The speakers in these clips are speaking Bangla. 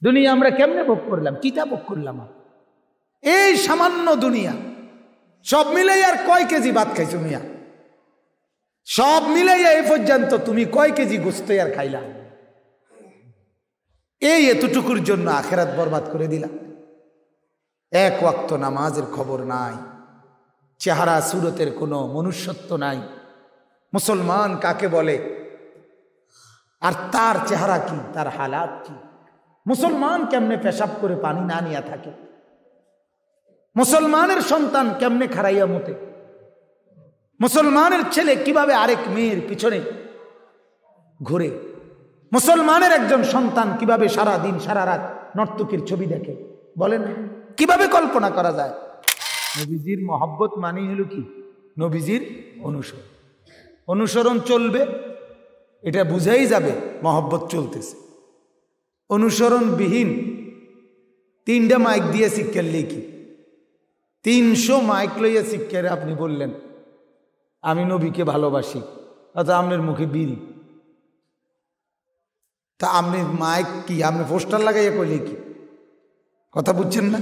দুনিয়া আমরা কেমনে ভোগ করলাম, কিতা ভোগ করলাম? এই সামান্য দুনিয়া, সব মিলাই আর কয় কেজি ভাত খাইছো মিয়া? সব মিলাইয়া এই পর্যন্ত তুমি কয় কেজি গোস্ত আর খাইলা? এই এতটুকুর জন্য আখেরাত বরবাদ করে দিলা। এক ওয়াক্ত নামাজের খবর নাই, চেহারা সুরতের কোনো মনুষ্যত্ব নাই। মুসলমান কাকে বলে আর তার চেহারা কি, তার হালাত কি? মুসলমান কেমনে পেশাব করে পানি না নিয়ে থাকে? মুসলমানের সন্তান কেমনে খারাইয়া মতে? মুসলমানের ছেলে কিভাবে আরেক মেয়ের পিছনে ঘুরে? মুসলমানের একজন সন্তান কিভাবে সারা দিন সারা রাত নর্তকীর ছবি দেখে? বলেন, কিভাবে কল্পনা করা যায়? নবীজির মহব্বত মানি হলো কি? নবীজির অনুসরণ। অনুসরণ চলবে, এটা বুঝাই যাবে মহব্বত চলতেছে। অনুসরণবিহীন 3টা মাইক দিয়ে শিক্ষার কি 300 মাইক লইয়া শিক্ষারে আপনি বললেন আমি নবীকে ভালোবাসি, অর্থাৎ আপনার মুখে বিড়ি, তা আপনি মাইক কি আপনি পোস্টার লাগাইয়া কইলে কি? কথা বুঝছেন না?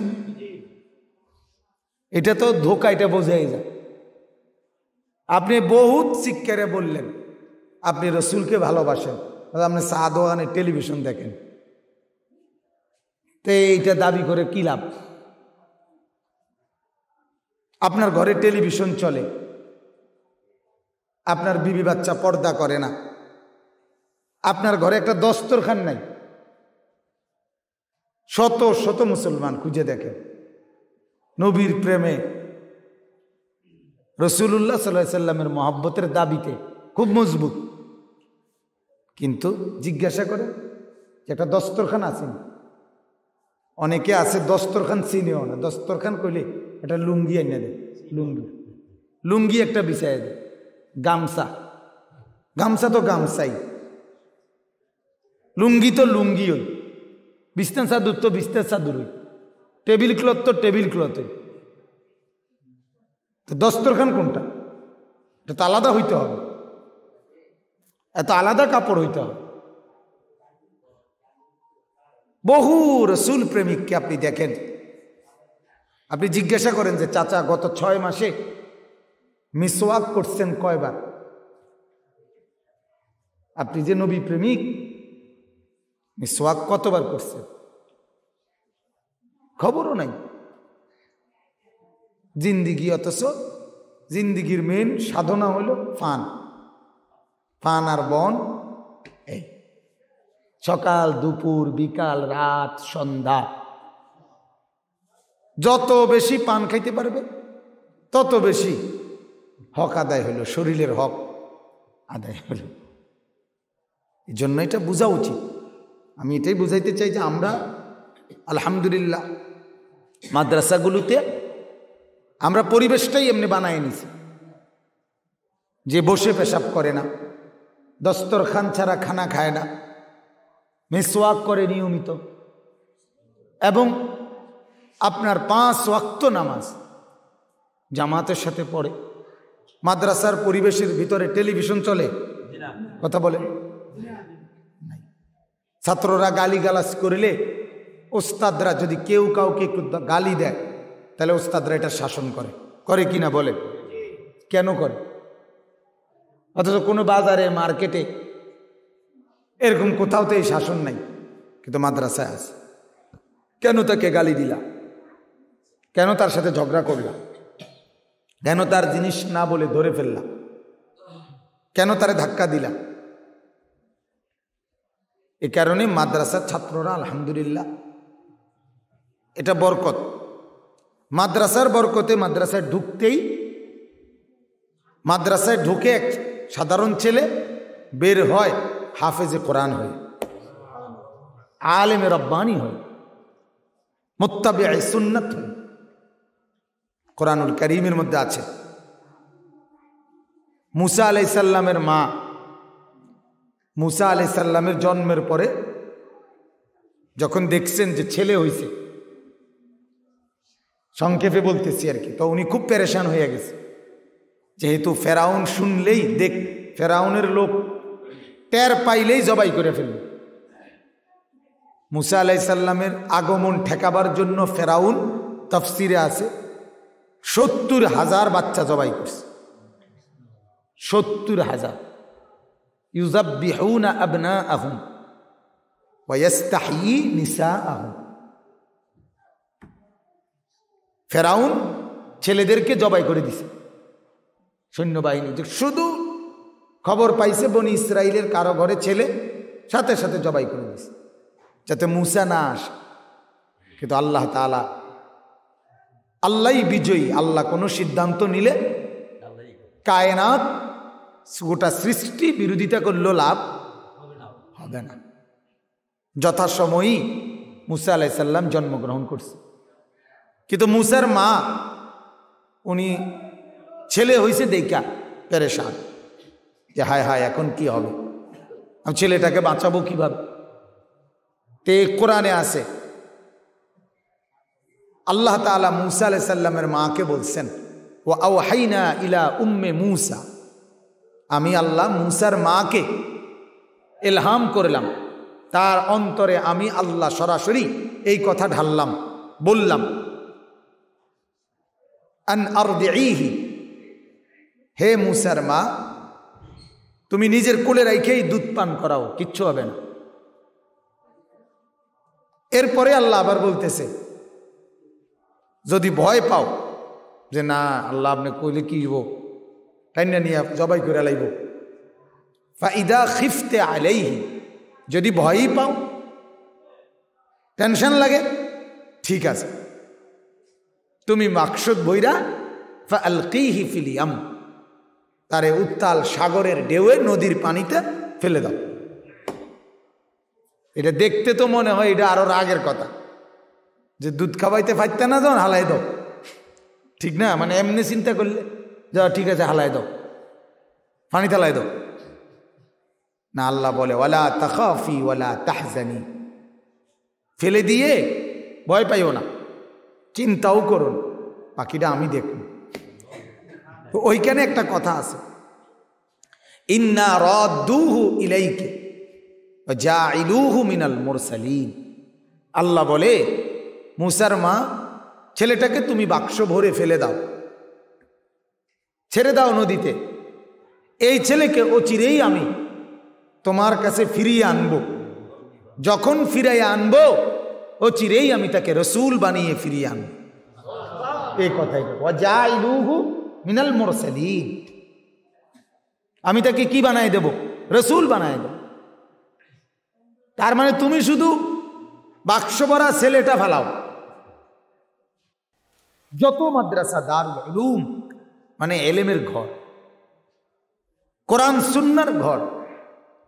এটা তো ধোকা, এটা বোঝাই যায়। আপনি বহুত শিক্ষারে বললেন আপনি রসুলকে ভালোবাসেন, আপনি চা দোকানে টেলিভিশন দেখেন, তো এইটা দাবি করে কি লাভ? আপনার ঘরে টেলিভিশন চলে, আপনার বিবি বাচ্চা পর্দা করে না, আপনার ঘরে একটা দস্তরখান নাই। শত শত মুসলমান খুঁজে দেখেন নবীর প্রেমে, রসুল্লাহ সাল্লাল্লাহু আলাইহি সাল্লামের মহব্বতের দাবিতে খুব মজবুত, কিন্তু জিজ্ঞাসা করে যে একটা দস্তরখান আছে? অনেকে আছে দস্তরখান চিনেও না। দস্তরখান কইলে একটা লুঙ্গি এনে দেয়, লুঙ্গি লুঙ্গি একটা বিছাই দেয়, গামছা, গামছা তো গামছাই, লুঙ্গি তো লুঙ্গি হই, বিছনা চাদর তো বিছনা চাদর হই, টেবিল ক্লথ তো টেবিল ক্লথ হই। তো দস্তরখান কোনটা? এটা তো আলাদা হইতে হবে, এত আলাদা কাপড় হইতে হবে। বহু রসুল প্রেমিককে আপনি দেখেন, আপনি জিজ্ঞাসা করেন যে চাচা গত 6 মাসে মিসওয়াক করছেন কয়বার? আপনি যে নবী প্রেমিক, মিসওয়াক কতবার করছেন? খবরও নাই। জিন্দিগি, অথচ জিন্দিগির মেন সাধনা হলো ফান, ফান আর বন। এই সকাল দুপুর বিকাল রাত সন্ধ্যা, যত বেশি পান খাইতে পারবে তত বেশি হক আদায় হলো, শরীরের হক আদায় হলো। এই জন্য এটা বোঝা উচিত। আমি এটাই বুঝাইতে চাই যে আমরা আলহামদুলিল্লাহ মাদ্রাসাগুলোতে আমরা পরিবেশটাই এমনি বানায় নিছি যে বসে পেশাব করে না, দস্তরখান ছাড়া খানা খায় না, মিসওয়াক করে নিয়মিত, এবং আপনার 5 ওয়াক্ত নামাজ জামাতের সাথে পড়ে। মাদ্রাসার পরিবেশের ভিতরে টেলিভিশন চলে? কথা বলে ছাত্ররা গালিগালাজ করলে ওস্তাদরা যদি কেউ কাউকে একটু গালি দেয় তাহলে ওস্তাদরা এটা শাসন করে, করে কিনা বলে? কেন করে? অথচ কোনো বাজারে মার্কেটে এরকম কোথাও তো এই শাসন নাই, কিন্তু মাদ্রাসায় আছে। কেন তাকে গালি দিলা? কেন তার সাথে ঝগড়া করলা? কেন তার জিনিস না বলে ধরে ফেললা? কেন তারে ধাক্কা দিলা? এ কারণে মাদ্রাসার ছাত্ররা আলহামদুলিল্লাহ, এটা বরকত, মাদ্রাসার বরকতে মাদ্রাসায় ঢুকতেই, মাদ্রাসায় ঢুকে এক সাধারণ ছেলে বের হয় হাফেজে কোরআন হয়ে, আলেমে রব্বানি হয়, মুত্তাবিয়ে সুন্নাত হয়। কোরআনুল কারীমের মধ্যে আছে মুসা আলাইহিস সালামের মা, মুসা আলাইহিস সালামের জন্মের পরে যখন দেখছেন যে ছেলে হইছে, সংক্ষেপে বলতেছি আর কি, তো উনি খুব পেরেশান হয়ে গেছে। যেহেতু ফেরাউন শুনলেই ফেরাউনের লোক টের পাইলেই জবাই করে ফেলবে, মুসা আলাইহিস সালামের আগমন ঠেকাবার জন্য ফেরাউন তাফসিরে আছে 70,000 বাচ্চা জবাই করছে। 70,000। ইউযাব্বিহুনা আবনাআহুম ওয়া ইস্তাহয়ী নিসাআহুম। ফেরাউন ছেলেদেরকে জবাই করে দিছে সৈন্যবাহিনী। শুধু খবর পাইছে বনি ইসরাইলের কারো ঘরে ছেলে, সাথে সাথে জবাই করে দিছে যাতে মুসা না আসে। কিন্তু আল্লাহ তাআলা, আল্লাহই বিজয়ী। আল্লাহ কোনো সিদ্ধান্ত নিলে কায়নাত গোটা সৃষ্টি বিরোধিতা করলেও লাভ হবে না। যথাসময়ই মুসা আলাইহিস সালাম জন্মগ্রহণ করছে। কিন্তু মুসার মা, উনি ছেলে হয়েছে দেখা পেরেশান যে হায় হায় এখন কি হবে, আমি ছেলেটাকে বাঁচাবো কিভাবে। তে কোরআনে আছে আল্লাহ তাআলা মুসা আলাইহিস সালামের মাকে বলছেন ওয়া আওহাইনা ইলা উম্মে মুসা, আমি আল্লাহ মুসার মাকে ইলহাম করলাম, তার অন্তরে আমি আল্লাহ সরাসরি এই কথা ঢাললাম, বললাম আন আরদিহি, হে মুসার মা তুমি নিজের কোলে রেখেই দুধ পান করাও, কিচ্ছু হবে না। এরপরে আল্লাহ আবার বলতেছে যদি ভয় পাও যে না আল্লাহ আপনি কইলে কি হইব, টাইনা নিয়ে জবাই করে লাইব, ফাইদা খিফতে আলাইহি, যদি ভয়ই পাও, টেনশন লাগে, ঠিক আছে তুমি মাকসুদ বইরা ফাআলকিহি ফিল ইয়াম, তারে উত্তাল সাগরের ঢেউয়ে নদীর পানিতে ফেলে দাও। এটা দেখতে তো মনে হয় এটা আরো রাগের কথা, যে দুধ খাওয়াইতে পারতে না যখন হালাই দাও, ঠিক না? মানে এমনি চিন্তা করলে যা ঠিক আছে হালাই দাও, পানিতে হালাই দাও না। আল্লাহ বলে ওয়ালা তাখাফি ওয়ালা তাহজানি, ফেলে দিয়ে ভয় পাইও না, চিন্তাও করো না, বাকিটা আমি দেখব। ওইখানে একটা কথা আছে ইন্না রাদ্দুহু ইলাইকা ওয়া জাইলুহু মিনাল মুরসালিন। আল্লাহ বলে মুসার মা ছেলেটাকে তুমি বাক্স ভরে ফেলে দাও, ছেড়ে দাও নদীতে, এই ছেলেকে অচিরেই আমি তোমার কাছে ফিরিয়ে আনবো, যখন ফিরিয়ে আনবো অচিরেই আমি তাকে রসুল বানিয়ে ফিরিয়ে আনবো। এই কথাই ওয়া জাইলুহু মিনাল মুরসালিন, আমি তাকে কি বানাই দেব? রসুল বানাই দেব। তার মানে তুমি শুধু বাক্স ভরা ছেলেটা ফেলাও। যত মাদ্রাসা দারুল উলুম মানে এলেমের ঘর, কোরআন সুন্নাহর ঘর,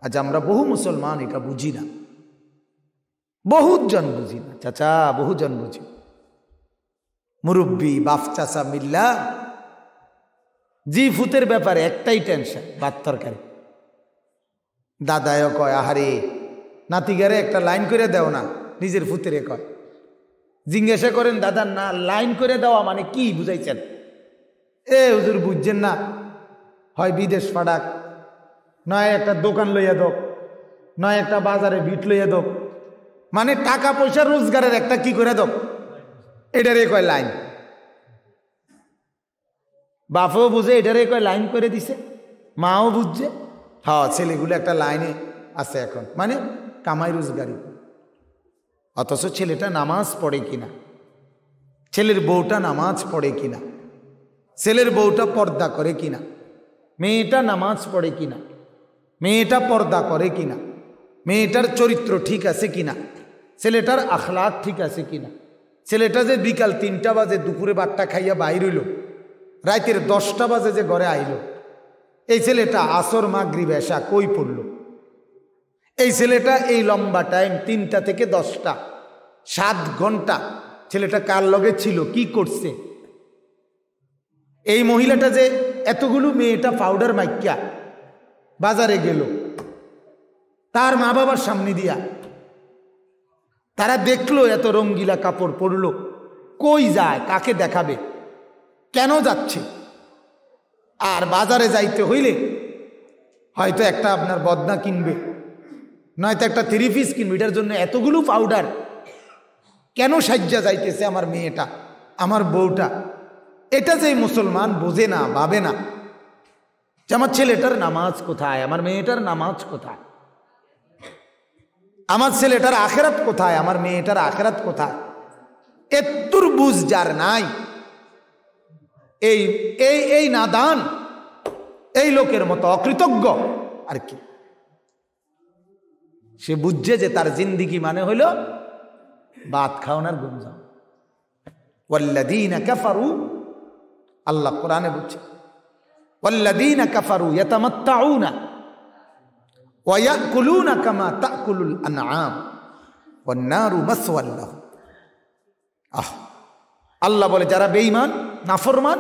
আজ আমরা বহু মুসলমান এটা বুঝি না, বহুজন বুঝি না চাচা, বহুজন বুঝি। মুরব্বী বাপ চাচা মিল্লা জি ফুতের ব্যাপারে একটাই টেনশন, ভাত তরকারি। দাদায়ও কয় আহারে নাতিগারে একটা লাইন করে দাও না, নিজের ফুতেরে কয়। জিজ্ঞাসা করেন দাদা না লাইন করে দেওয়া মানে কি বুঝাইছেন? এ হুজুর বুঝছেন না, হয় বিদেশ পাঠাক, নয় একটা দোকান লইয়া দোক, নয় একটা বাজারে বিট লইয়া দোক, মানে টাকা পয়সা রোজগারের একটা কি করে দোক, এটারে কয় লাইন। বাপও বুঝে এটারে কয় লাইন করে দিছে, মাও বুঝছে, হ্যাঁ ছেলেগুলো একটা লাইনে আছে এখন, মানে কামাই রোজগারি। অথচ ছেলেটা নামাজ পড়ে কিনা, ছেলের বউটা নামাজ পড়ে কিনা, ছেলের বউটা পর্দা করে কিনা, মেয়েটা নামাজ পড়ে কিনা, মেয়েটা পর্দা করে কিনা, মেয়েটার চরিত্র ঠিক আছে কিনা, ছেলেটার আখলাক ঠিক আছে কিনা, ছেলেটা যে বিকাল 3টা বাজে দুপুরে ভাতটা খাইয়া বাইর হইল, রাতের 10টা বাজে যে ঘরে আইল, এই ছেলেটা আসর মাগরিব এশা কই পড়ল, এই ছেলেটা এই লম্বা টাইম 3টা থেকে 10টা 7 ঘন্টা ছেলেটা কার লগে ছিল, কি করছে। এই মহিলাটা যে এতগুলো মেয়েটা পাউডার মাইকা বাজারে গেল তার মা বাবার সামনে দিয়া, তারা দেখলো এত রঙ্গিলা কাপড় পরলো, কই যায়, কাকে দেখাবে, কেন যাচ্ছে। আর বাজারে যাইতে হইলে হয়তো একটা আপনার বদনা কিনবে, নয়তো একটা 3 পিস কিনবো, এটার জন্য এতগুলো পাউডার কেন সাজ্জা যাইতেছে আমার মেয়েটা, আমার বউটা। এটা যে মুসলমান বোঝে না, ভাবে না যে আমার ছেলেটার নামাজ কোথায়, আমার মেয়েটার নামাজ কোথায়, আমার ছেলেটার আখেরাত কোথায়, আমার মেয়েটার আখেরাত কোথায়। এত্তুর বুঝ যার নাই, এই এই এই নাদান, এই লোকের মতো অকৃতজ্ঞ আর কি। সে বুঝছে যে তার জিন্দিগি মানে হইল ভাত খাওয়ানোর গুঞ্জন। ওয়াল্লাযীনা কাফারু, আল্লাহ কোরআনে বলছে ওয়াল্লাযীনা কাফারু ইয়াতামাত্তাউনা ওয়া ইয়াকুলুনা কামা তাকুলুল আনআম ওয়ান নারু মাসওয়াল লাহুম। আল্লাহ বলে যারা বেঈমান নাফরমান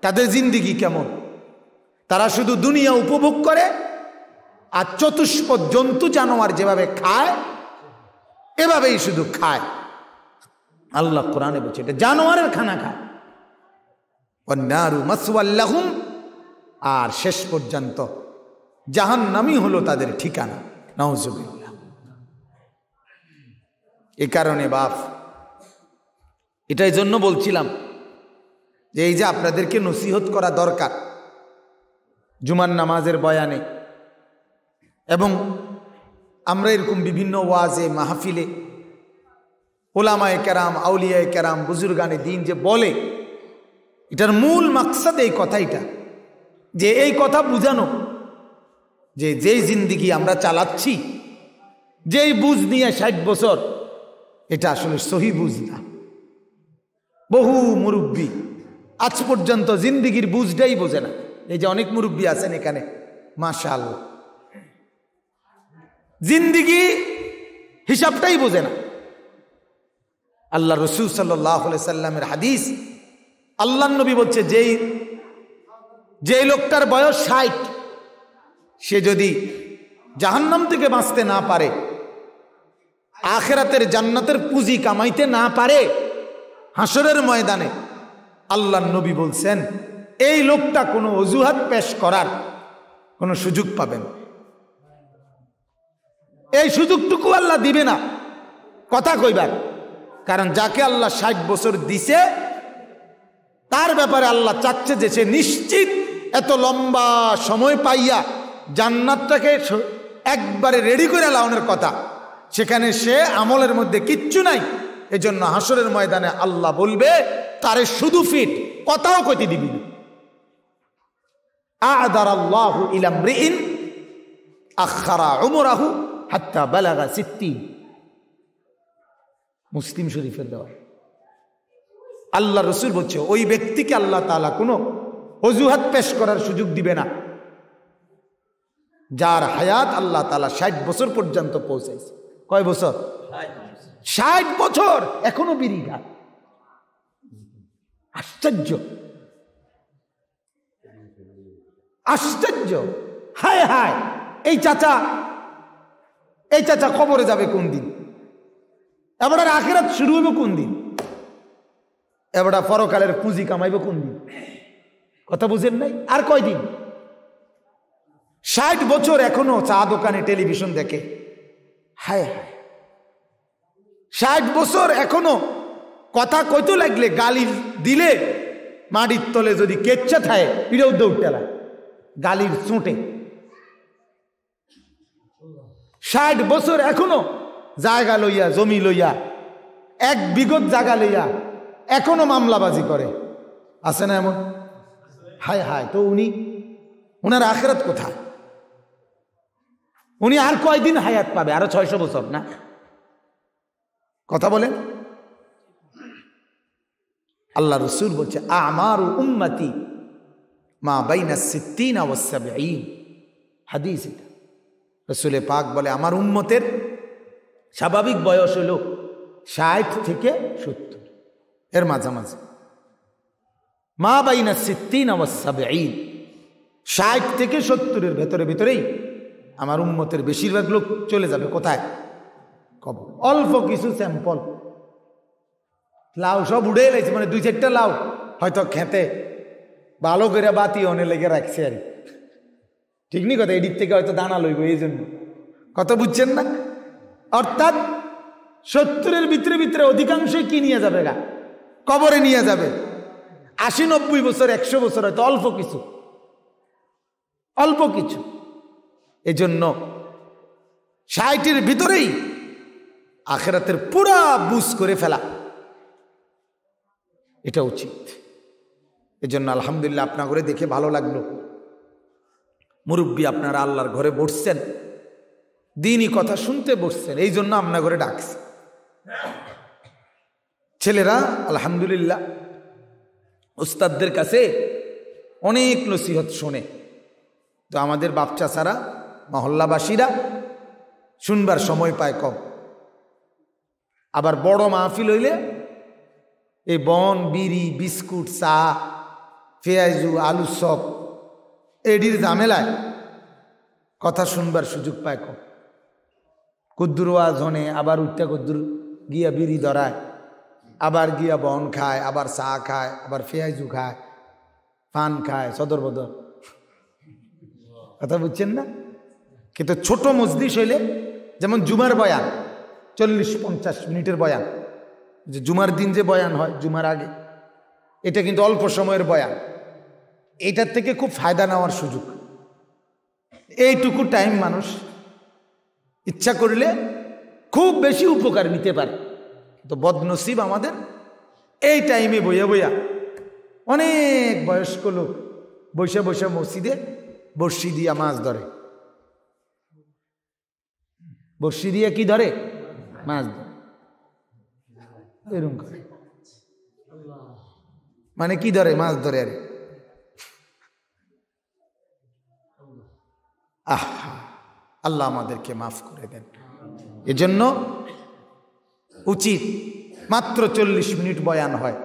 তাদের জিন্দিগি কেমন, তারা শুধু দুনিয়া উপভোগ করে আর চতুষ্পদ জন্তু জানোয়ার যেভাবে খায় এভাবেই শুধু খায়। আল্লাহ কোরআনে বলছে এটা জানোয়ারের খানা খায়। ওয়ান নারু মাসওয়াল লাহুম, আর শেষ পর্যন্ত জাহান্নামই হলো তাদের ঠিকানা। নাউজুবিল্লাহ। এই কারণে বাপ, এটাই জন্য বলছিলাম যে এই যে আপনাদেরকে নসিহত করা দরকার জুমার নামাজের বয়ানে, এবং আমরা এরকম বিভিন্ন ওয়াজে মাহফিলে ওলামায়ে কেরাম, আউলিয়ায়ে কেরাম, বুজুর্গানে দিন যে বলে, এটার মূল মাকসাদ এই কথাইটা, যে এই কথা বুঝানো যে যেই জিন্দিগি আমরা চালাচ্ছি, যেই বুঝ নিয়ে 60 বছর, এটা আসলে সহি বুঝ না। বহু মুরব্বী আজ পর্যন্ত জিন্দিগির বুঝটাই বোঝে না। এই যে অনেক মুরব্বী আছেন এখানে, মাশাআল্লাহ, জিন্দিগি হিসাবটাই বোঝে না। আল্লাহ রসুল সাল্লাল্লাহু আলাইহি সাল্লামের হাদিস, আল্লাহ নবী বলছে যেই লোকটার বয়স 60, সে যদি জাহান্নাম থেকে বাঁচতে না পারে, আখিরাতের জান্নাতের পুঁজি কামাইতে না পারে, হাসরের ময়দানে আল্লাহ নবী বলছেন এই লোকটা কোনো অজুহাত পেশ করার কোনো সুযোগ পাবেন, এই সুযোগটুকু আল্লাহ দিবে না কথা কইবার। কারণ যাকে আল্লাহ 60 বছর দিছে তার ব্যাপারে আল্লাহ চাচ্ছে যে সে নিশ্চিত এত লম্বা সময় পাইয়া জান্নাতটাকে একবারে রেডি করে লাউনের কথা, সেখানে সে আমলের মধ্যে কিচ্ছু নাই। এজন্য হাসরের ময়দানে আল্লাহ বলবে তারে শুধু ফিট, কথাও কইতে দিবি না। আ'দারাল্লাহু ইলা ইমরিইন আখারা উমরাহু হাত্তা বালাগা 60। মুসলিম শরীফের দেওয়া। আল্লাহ রসুল বলছে ওই ব্যক্তিকে আল্লাহ তাআলা কোনো অজুহাত পেশ করার সুযোগ দিবে না, যার হায়াত আল্লাহ তাআলা 60 বছর পর্যন্ত পৌঁছাইছে। কয় বছর? 60 বছর, এখনো বিড়ি খায়। আশ্চর্য, আশ্চর্য। হায় হায়, এই চাচা কবরে যাবে কোন দিন? এবার আখিরাত শুরু হইব কোন দিন? এবার পরকালের পুঁজি কামাইব কোন দিন? কথা বুঝেন নাই? আর কয়দিন? 60 বছর এখনো চা দোকানে টেলিভিশন দেখে। হায় হায়, 60 বছর এখনো কথা কইতে লাগলে গালি দিলে মাটির তলে যদি কেচ্ছা থাকে পিড়েও দৌড়তেলা গালির চোটে। 60 বছর এখনো জায়গা লইয়া, জমি লইয়া, 1 বিঘত জায়গা লইয়া এখনো মামলাবাজি করে। আছে না এমন? হায় হায়, তো উনার আখিরাত কোথায়? উনি আর কয়দিন হায়াত পাবে? আরো 600 বছর না? কথা বলেন। আল্লাহ রসুল বলছে আমারু উম্মতি মা বাইনা 60 ওয়া 70। হাদিস এটা। রসুল পাক বলে আমার উম্মতের স্বাভাবিক বয়স হলো 60 থেকে 70, এর মাঝামাঝি। মা বাইনা 60 ওয়া 70, 60 থেকে 70-এর ভেতরেই আমার উম্মতের বেশিরভাগ লোক চলে যাবে কোথায়? কবর। অল্প কিছু স্যাম্পল লাউ সব উড়ে লাগছে, মানে 2-4টা লাউ হয়তো খেতে ভালো করে বাতি অনে লেগে রাখছে আর ঠিক নি কথা, এদিক থেকে হয়তো দানা লইব, এই জন্য কথা বুঝছেন না? অর্থাৎ 70-এর ভিতরে ভিতরে অধিকাংশই কি নিয়ে যাবে গা? কবরে নিয়ে যাবে। 80-90 বছর 100 বছর হয়তো অল্প কিছু, অল্প কিছু। এজন্য 60-এর ভিতরেই আখিরাতের পুরা বুঝ করে ফেলা এটা উচিত। এজন্য আলহামদুলিল্লাহ আপনার ঘরে দেখে ভালো লাগলো, মুরব্বী আপনারা আল্লাহর ঘরে বসছেন, দিনই কথা শুনতে বসছেন, এই জন্য আপনার ঘরে ডাকছে। ছেলেরা আলহামদুলিল্লাহ উস্তাদদের কাছে অনেক নসিহত শোনে, তো আমাদের বাচ্চা ছাড়া মহল্লাবাসীরা শুনবার সময় পায় কম। আবার বড় মাহফিল হইলে এই বন, বিড়ি, বিস্কুট, চা, পেঁয়াজু, আলু চপ এডির ঝামেলায় কথা শুনবার সুযোগ পায় কম। কুদ্দুর ওয়াজ হনে, আবার উঠটা কুদ্দুর গিয়া বিড়ি ধরায়, আবার গিয়া বন খায়, আবার চা খায়, আবার পেঁয়াজু খায়, পান খায়, সদর বদর। কথা বুঝছেন না? কিন্তু ছোট মজলিস হইলে, যেমন জুমার বয়ান 40-50 মিনিটের বয়ান, যে জুমার দিন যে বয়ান হয় জুমার আগে, এটা কিন্তু অল্প সময়ের বয়ান, এটার থেকে খুব ফায়দা নেওয়ার সুযোগ। এইটুকু টাইম মানুষ ইচ্ছা করলে খুব বেশি উপকার নিতে পারে। তো বদনসিব আমাদের এই টাইমে বইয়া বইয়া অনেক বয়স্ক লোক বসে বসে মসজিদে বর্ষি দিয়া মাছ ধরে। বর্ষি দিয়ে কি ধরে? মাছ ধরে। এরকম করে মানে কি ধরে? মাছ ধরে। আর আল্লাহ আমাদেরকে মাফ করে দেন। এজন্য উচিত মাত্র 40 মিনিট বয়ান হয়,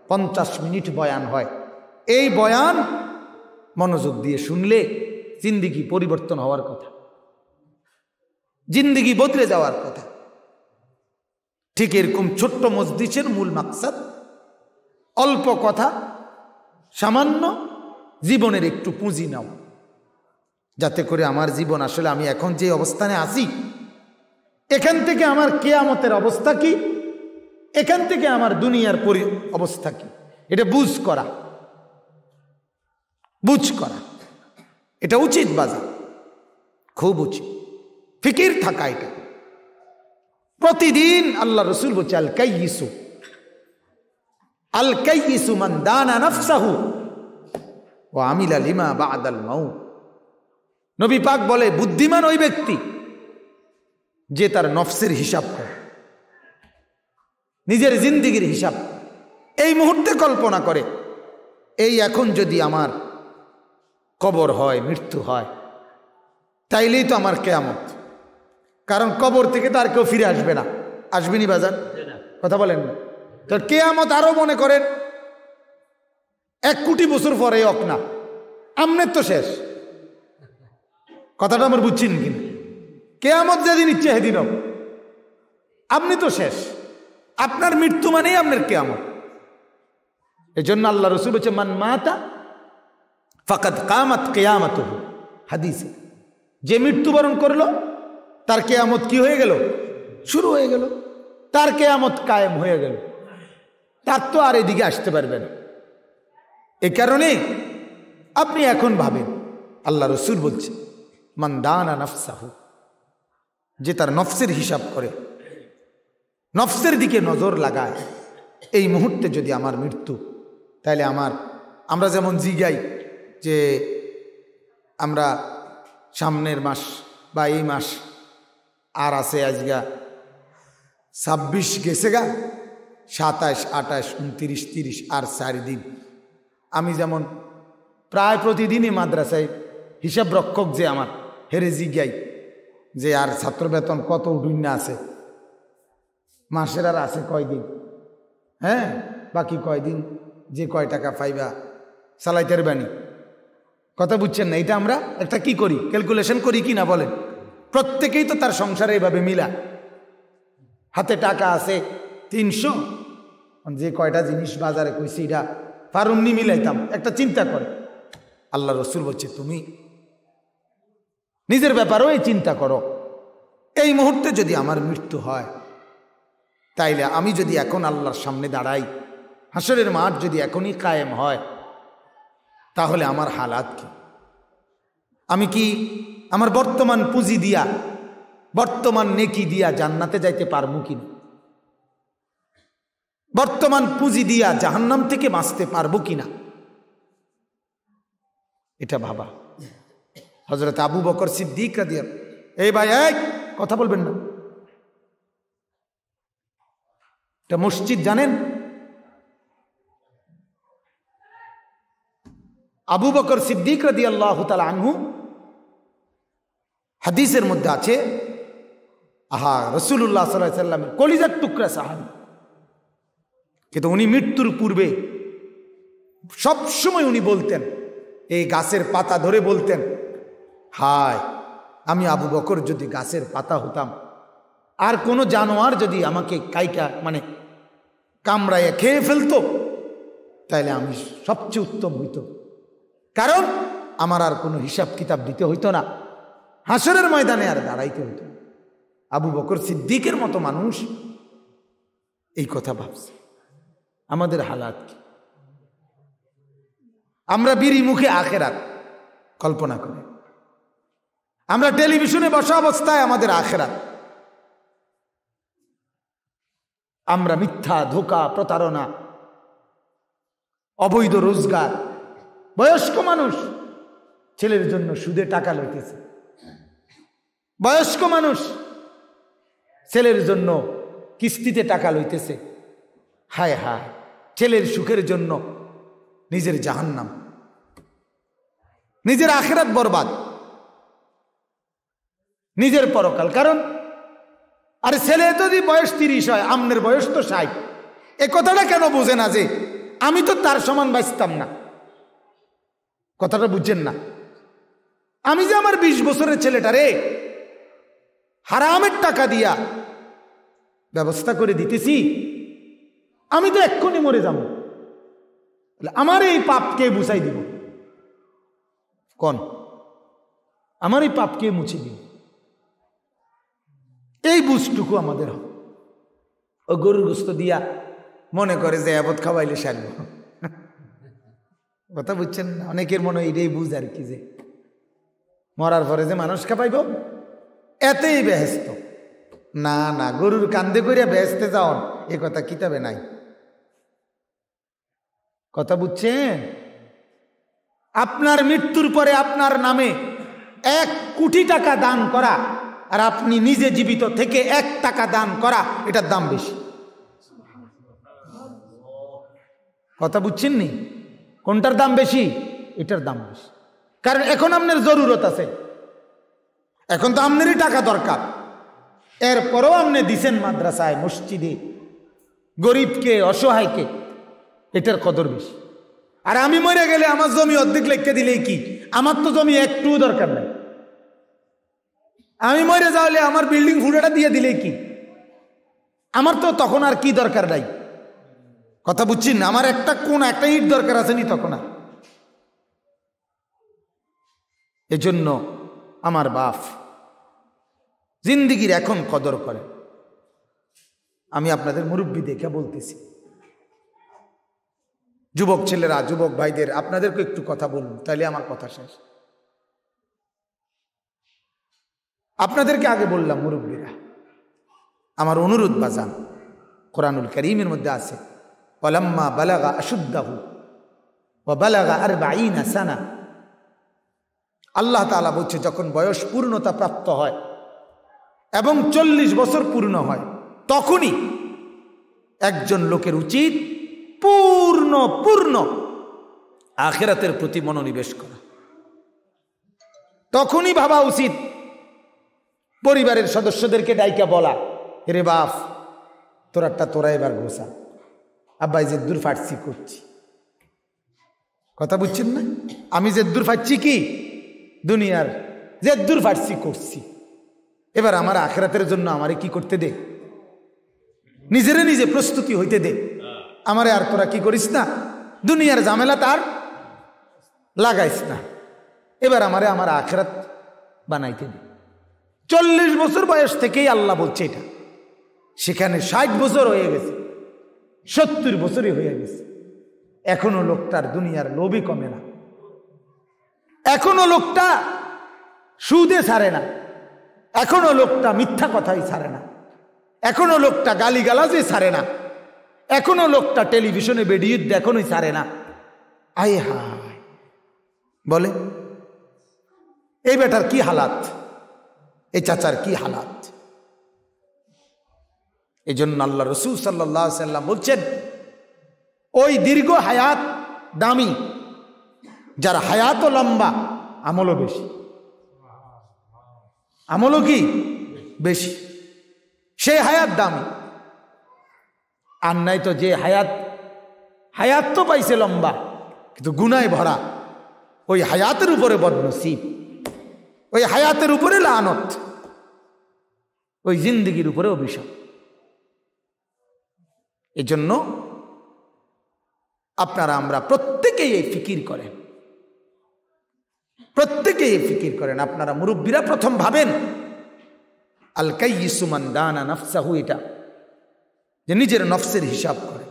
50 মিনিট বয়ান হয়। এই বয়ান মনোযোগ দিয়ে শুনলে জিন্দিগি পরিবর্তন হওয়ার কথা, জিন্দিগি বদলে যাওয়ার কথা। ঠিক এরকম ছোট্ট মসজিদের মূল মাকসাদ অল্প কথা, সামান্য জীবনের একটু পুঁজি নাও, যাতে করে আমার জীবন আসলে আমি এখন যে অবস্থানে আছি, এখান থেকে আমার কিয়ামতের অবস্থা কি, এখান থেকে আমার দুনিয়ার অবস্থা কি, এটা বুঝ করা, এটা উচিত বাজার, খুব উচিত ফিকির থাকা। এটা প্রতিদিন আল্লাহ রসুল বলছে আল কাইয়িসু মান দানা নাফসাহু ওয়া আমিলা লিমা বা'দাল মাউত। নবী পাক বলে বুদ্ধিমান ওই ব্যক্তি যে তার নফসের হিসাব করে, নিজের জিন্দিগির হিসাব এই মুহূর্তে কল্পনা করে, এই এখন যদি আমার কবর হয়, মৃত্যু হয়, তাইলেই তো আমার কিয়ামত। কারণ কবর থেকে তো আর কেউ ফিরে আসবে না, আসবেনি বাজার? কথা বলেন না তো? কিয়ামত আরো মনে করেন 1 কোটি বছর পরে অক না, আমনের তো শেষ। কথাটা আমার বুঝছেন কিনা? কিয়ামত যেদিন ইচ্ছে সেদিন আপনি তো শেষ, আপনার মৃত্যু মানেই আপনার কিয়ামত। এই জন্য আল্লাহ রসুল বলছে মান মাতা ফাকাদ কামাত কিয়ামাতুহু, হাদিসে। যে মৃত্যুবরণ করলো তার কিয়ামত কি হয়ে গেল? শুরু হয়ে গেল, তার কিয়ামত কায়েম হয়ে গেল, তার তো আর এদিকে আসতে পারবে না। এ কারণে আপনি এখন ভাবেন, আল্লাহ রসুল বলছে মান দানা নাফসাহু, যে তার নফসের হিসাব করে, নফসের দিকে নজর লাগায়, এই মুহূর্তে যদি আমার মৃত্যু, তাহলে আমরা যেমন জিগাই যে আমরা সামনের মাস বা এই মাস আর আছে, আজগা 26 গেছে গা, 27, 28, 29, 30 আর 4 দিন। আমি যেমন প্রায় প্রতিদিনই মাদ্রাসায় হিসাব রক্ষক যে আমার হেরে জিগাই যে আর ছাত্র বেতন কত উঠুন্না আছে, মাসের আর আছে কয়দিন, হ্যাঁ বাকি কয়দিন, যে কয় টাকা পাইবা চালাইতে বানি। কথা বুঝছেন না? এটা আমরা একটা কি করি, ক্যালকুলেশন করি কি না বলেন? প্রত্যেকেই তো তার সংসারে এভাবে মিলা, হাতে টাকা আছে 300, যে কয়টা জিনিস বাজারে কইছি এটা পারুমনি মিলাইতাম, একটা চিন্তা করে। আল্লাহ রসুল বলছে তুমি নিজের ব্যাপারেও এই চিন্তা করো এই মুহূর্তে যদি আমার মৃত্যু হয়, তাইলে আমি যদি এখন আল্লাহর সামনে দাঁড়াই, হাসরের মাঠ যদি এখনই কায়েম হয়, তাহলে আমার হালাত কি? আমি কি আমার বর্তমান পুঁজি দিয়া, বর্তমান নেকি দিয়া জান্নাতে যাইতে পারবো কিনা? বর্তমান পুঁজি দিয়া জাহান্নাম থেকে বাঁচতে পারবো কিনা? এটা ভাবা। হযরত আবু বকর সিদ্দিক রাদিয়াল্লাহু, এই ভাই এই কথা বলবেন না, এটা মসজিদ জানেন? আবু বকর সিদ্দিক রাদিয়াল্লাহু তাআলা আনহু, হাদিসের মধ্যে আছে, রাসূলুল্লাহ সাল্লাল্লাহু আলাইহি ওয়াসাল্লামের কলিজার টুকরা সাহাবী, কিন্তু উনি মৃত্যুর পূর্বে সবসময় উনি বলতেন, এই গাছের পাতা ধরে বলতেন, হায় আমি আবু বকর যদি গাছের পাতা হতাম, আর কোনো জানোয়ার যদি আমাকে কাইটা কামড়াইয়া খেয়ে ফেলতো, তাইলে আমি সবচেয়ে উত্তম হইত, কারণ আমার আর কোনো হিসাব কিতাব দিতে হইতো না, হাসরের ময়দানে আর দাঁড়াইতে হইতো না। আবু বকর সিদ্দিকের মতো মানুষ এই কথা ভাবছে। আমাদের হালাত কি? আমরা বিড়ি মুখে আখেরাত কল্পনা করি, আমরা টেলিভিশনে বসা অবস্থায় আমাদের আখেরাত, আমরা মিথ্যা, ধোঁকা, প্রতারণা, অবৈধ রোজগার, বয়স্ক মানুষ ছেলের জন্য সুদে টাকা লইতেছে, বয়স্ক মানুষ ছেলের জন্য কিস্তিতে টাকা লইতেছে, হায় হায়, ছেলের সুখের জন্য নিজের জাহান্নাম, নিজের আখিরাত বরবাদ, নিজের পরকাল। কারণ আরে ছেলে যদি বয়স 30 হয়, আমনের বয়স তো 60, এ কথাটা কেন বোঝে না যে আমি তো তার সমান বাঁচতাম না? কথাটা বুঝছেন না? আমি যে আমার 20 বছরের ছেলেটারে হারামের টাকা দিয়া ব্যবস্থা করে দিতেছি, আমি তো এক্ষুনি মরে যাব, আমার এই পাপকে বুঝাই দিব কোন? আমার এই পাপকে মুছে দিব, এই বুঝটুকু আমাদের হবে। ও গরুর গোস্ত দিয়া মনে করে যে আবদ খাওয়াইলে সারব, কথা বুঝছেন না? অনেকের মনে হয় এটাই বুঝ আর কি, যে মরার পরে যে মানুষ খাওয়াইব এতেই বেহেস্ত। না না, গরুর কান্দে করিয়া বেহেস্তে যাওন এ কথা কিতাবে নাই। কথা বুঝছেন? আপনার মৃত্যুর পরে আপনার নামে 1 কোটি টাকা দান করা আর আপনি নিজে জীবিত থেকে 1 টাকা দান করা, এটার দাম বেশি। কথা বুঝছেন নি? কোনটার দাম বেশি? এটার দাম বেশি। কারণ এখন আপনার জরুরত আছে, এখন তো আপনারই টাকা দরকার, এরপরও আপনি দিছেন মাদ্রাসায়, মসজিদে, গরিবকে, অসহায়কে, এটার কদর বেশি। আর আমি মরে গেলে আমার জমি অর্ধেক লিখে দিলেই কি? আমার তো জমি একটু দরকার নাই। আমি মরে যাওয়ালে আমার বিল্ডিং ফুটাটা দিয়ে দিলেই কি? আমার তো তখন আর কি দরকার নাই। কথা বুঝছেন? আমার একটা ইট দরকার আছে নি তখন আর। এজন্য আমার বাপ জিন্দিগির এখন কদর করে। আমি আপনাদের মুরব্বী দেখে বলতেছি, যুবক ছেলেরা, যুবক ভাইদের, আপনাদেরকে একটু কথা বলুন, তাইলে আমার কথা শেষ। আপনাদেরকে আগে বললাম মুরব্বীরা, আমার অনুরোধ বাজান, কোরআনুল কারীমের মধ্যে আছে, ওয়ালাম্মা বালাগা আশুদ্দাহু ওয়া বালাগা 40 সানা। আল্লাহ তাআলা বলছে, যখন বয়স পূর্ণতা প্রাপ্ত হয় এবং 40 বছর পূর্ণ হয়, তখনই একজন লোকের উচিত পূর্ণ আখিরাতের প্রতি মনোনিবেশ করা। তখনই ভাবা উচিত পরিবারের সদস্যদেরকে ডাইকা বলা, রে বাপ তোরা এবার গোসা, আব্বাই যে দূর ফাটছি করছি। কথা বুঝছেন না? আমি যে দূর ফাটছি কি দুনিয়ার, যে দূর ফাটছি করছি, এবার আমার আখিরাতের জন্য আমারে কি করতে দে, নিজে প্রস্তুতি হইতে দে। আমারে আর তোরা কি করিস না, দুনিয়ার ঝামেলা তার লাগাইস না, এবার আমারে আমার আখিরাত বানাইতে দে। 40 বছর বয়স থেকেই আল্লাহ বলছে এটা, সেখানে 60 বছর হয়ে গেছে, 70 বছরই হয়ে গেছে, এখনো লোকটার দুনিয়ার লোভই কমে না, এখনো লোকটা সুদে ছাড়ে না, এখনো লোকটা মিথ্যা কথাই ছাড়ে না, এখনো লোকটা গালিগালাজে ছাড়ে না, এখনো লোকটা টেলিভিশনে ভিডিও এখনোই ছাড়ে না। আয় হায়, বলে এই বেটার কি হালাত, এই চাচার কি হালাত। এই জন্য আল্লাহ রসুল সাল্লাল্লাহু আলাইহি সাল্লাম বলছেন, ওই দীর্ঘ হায়াত দামি, যার হায়াতও লম্বা, আমলও বেশি। আমলও কি বেশি, সেই হায়াত দামি। আর নাই তো যে হায়াত তো পাইছে লম্বা কিন্তু গুনায় ভরা, ওই হায়াতের উপরে বদনসিব, ওই হায়াতের উপরে লানত, ওই জিন্দেগির উপরে অভিশাপ। এজন্য আপনারা আমরা প্রত্যেকেই এই ফিকির করেন, প্রত্যেকেই এই ফিকির করেন। আপনারা মুরব্বীরা প্রথম ভাবেন আল কাইয়িসু মান দানা নাফসাহু, এটা যে নিজের নফসের হিসাব করে,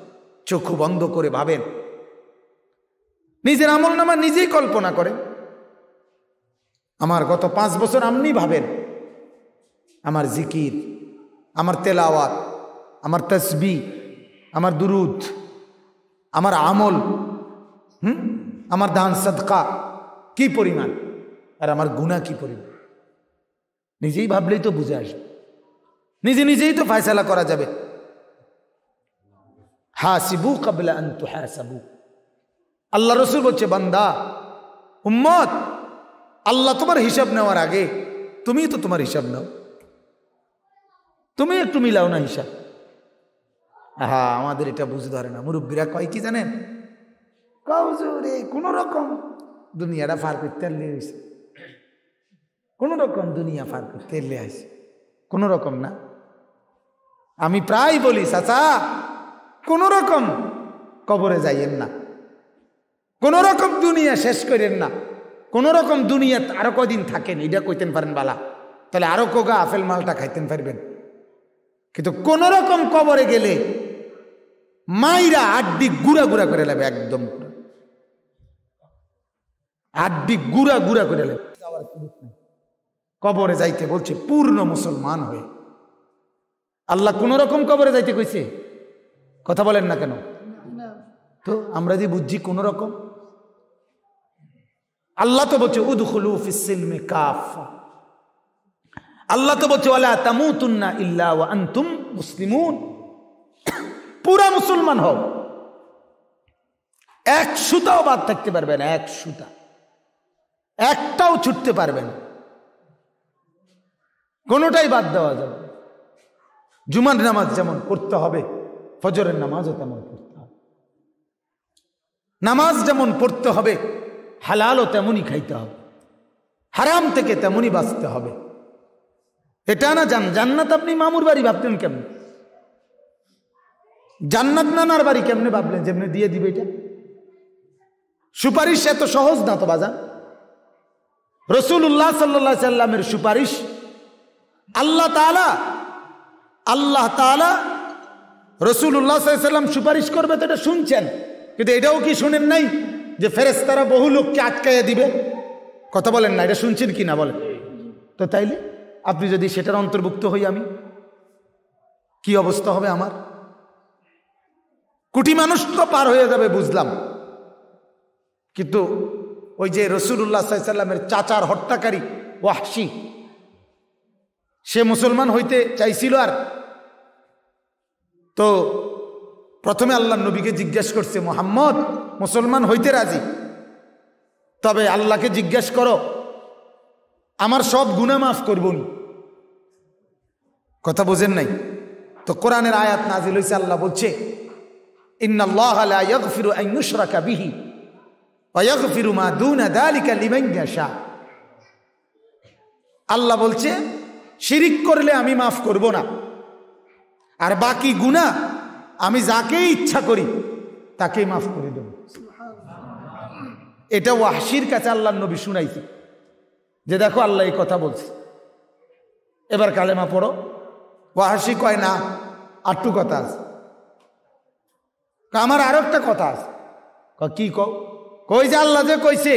চক্ষু বন্ধ করে ভাবেন, নিজের আমলনামা নিজেই কল্পনা করে। আমার গত 5 বছর আপনি ভাবেন, আমার জিকির, আমার তেলাওয়াত, আমার তাসবিহ, আমার দুরুদ, আমার আমল, আমার দান সাদকা কি পরিমাণ, আর আমার গুনাহ কি পরিমাণ। নিজেই ভাবলেই তো বুঝে আসবে, নিজেই তো ফয়সালা করা যাবে। হাসিবু ক্বাবলা আন তুহাসাবু, আল্লাহ রসুল বলছে, বান্দা উম্মত, আল্লাহ তোমার হিসাব নেওয়ার আগে তুমি তো তোমার হিসাব নাও, তুমি একটু মিলাও না হিসাব। আমাদের এটা বুঝে ধরে না। মুরব্বীরা কয় কি জানেন, হুজুরে কোন রকম দুনিয়াটা পার করতে হয়েছে, কোন রকম দুনিয়া পার করতে আসে, কোন রকম না। আমি প্রায় বলি, চাচা কোন রকম কবরে যাইয়েন না, কোন রকম দুনিয়া শেষ করেন না, কোন রকম দুনিয়া আরো কদিন থাকেন, এটা কইতেন পারেন বালা, তাহলে আরো কোগা আপেল মালটা খাইতেন পারবেন। কিন্তু কোন রকম কবরে গেলে মাইরা আড্ডি গুড়া গুড়া করে নেবে, একদম আড্ডি গুড়া গুড়া করে নেবে। কবরে যাইতে বলছে পূর্ণ মুসলমান হয়ে। আল্লাহ কোন রকম কবরে যাইতে কইছে? কথা বলেন না কেন? তো আমরা যে বুঝছি কোন রকম, আল্লাহ তো বলছে উদখুলু ফিস সিলমি কাফা, আল্লাহ তো বলছে ওয়ালা তামুতুন্না ইল্লা ওয়া আনতুম মুসলিমুন, পুরা মুসলমান হও, এক সুতাও বাদ থাকতে পারবে না, এক সুতা একটাও ছুটতে পারবে না, কোনোটাই বাদ দেওয়া যাবে। জুমার নামাজ যেমন পড়তে হবে, ফজরের নামাজও তেমন পড়তে হবে, নামাজ যেমন পড়তে হবে, হালালও তেমনই খাইতে হবে, হারাম থেকে তেমনই বাঁচতে হবে। এটা না জান্নাত আপনি মামুর বাড়ি ভাবতেন কেমনে, জান্নাত নানার বাড়ি কেমনে ভাবলেন, যেমনি দিয়ে দিবে এটা। সুপারিশ এত সহজ না তো বাজান। রাসূলুল্লাহ সাল্লাল্লাহু আলাইহি সাল্লামের সুপারিশ আল্লাহ তাআলা রাসূলুল্লাহ সাল্লাল্লাহু আলাইহি সাল্লাম সুপারিশ করবে তো এটা শুনছেন, কিন্তু এটাও কি শুনেন নাই যে ফেরেশতারা বহু লোককে আটকাইয়া দিবে? কথা বলেন না, এটা শুনছেন কি না বলেন তো? তাইলে আপনি যদি সেটার অন্তর্ভুক্ত হই, আমি কি অবস্থা হবে আমার? কোটি মানুষ তো পার হয়ে যাবে বুঝলাম, কিন্তু ওই যে রাসূলুল্লাহ সাল্লাল্লাহু আলাইহি সাল্লামের চাচার হত্যাকারী ওয়াহশী, সে মুসলমান হইতে চাইছিল, আর তো প্রথমে আল্লাহর নবীকে জিজ্ঞেস করছে, মুহাম্মদ মুসলমান হইতে রাজি, তবে আল্লাহকে জিজ্ঞেস করো আমার সব গুনাহ মাফ করবেন। কথা বোঝেন নাই তো? কোরআনের আয়াত নাজিল হইছে, আল্লাহ বলছে ইন্নাল্লাহা লা ইয়াগফিরু আন ইউশরাকা বিহি ওয়া ইয়াগফিরু মা দুনা যালিকা লিমান ইয়াশা। আল্লাহ বলছে শিরিক করলে আমি মাফ করব না, আর বাকি গুনাহ আমি যাকে ইচ্ছা করি তাকেই মাফ করে দেব। এটা ওয়াহশীর কাছে আল্লাহর নবী শুনাইছে যে দেখো আল্লাহ এই কথা বলছে। এবার কালেমা পড়ো। ওয়াহাশি কয় না, আটটু কথা আছে। আমার আরো একটা কথা আছে। কি কই যে আল্লাহ যে কইছে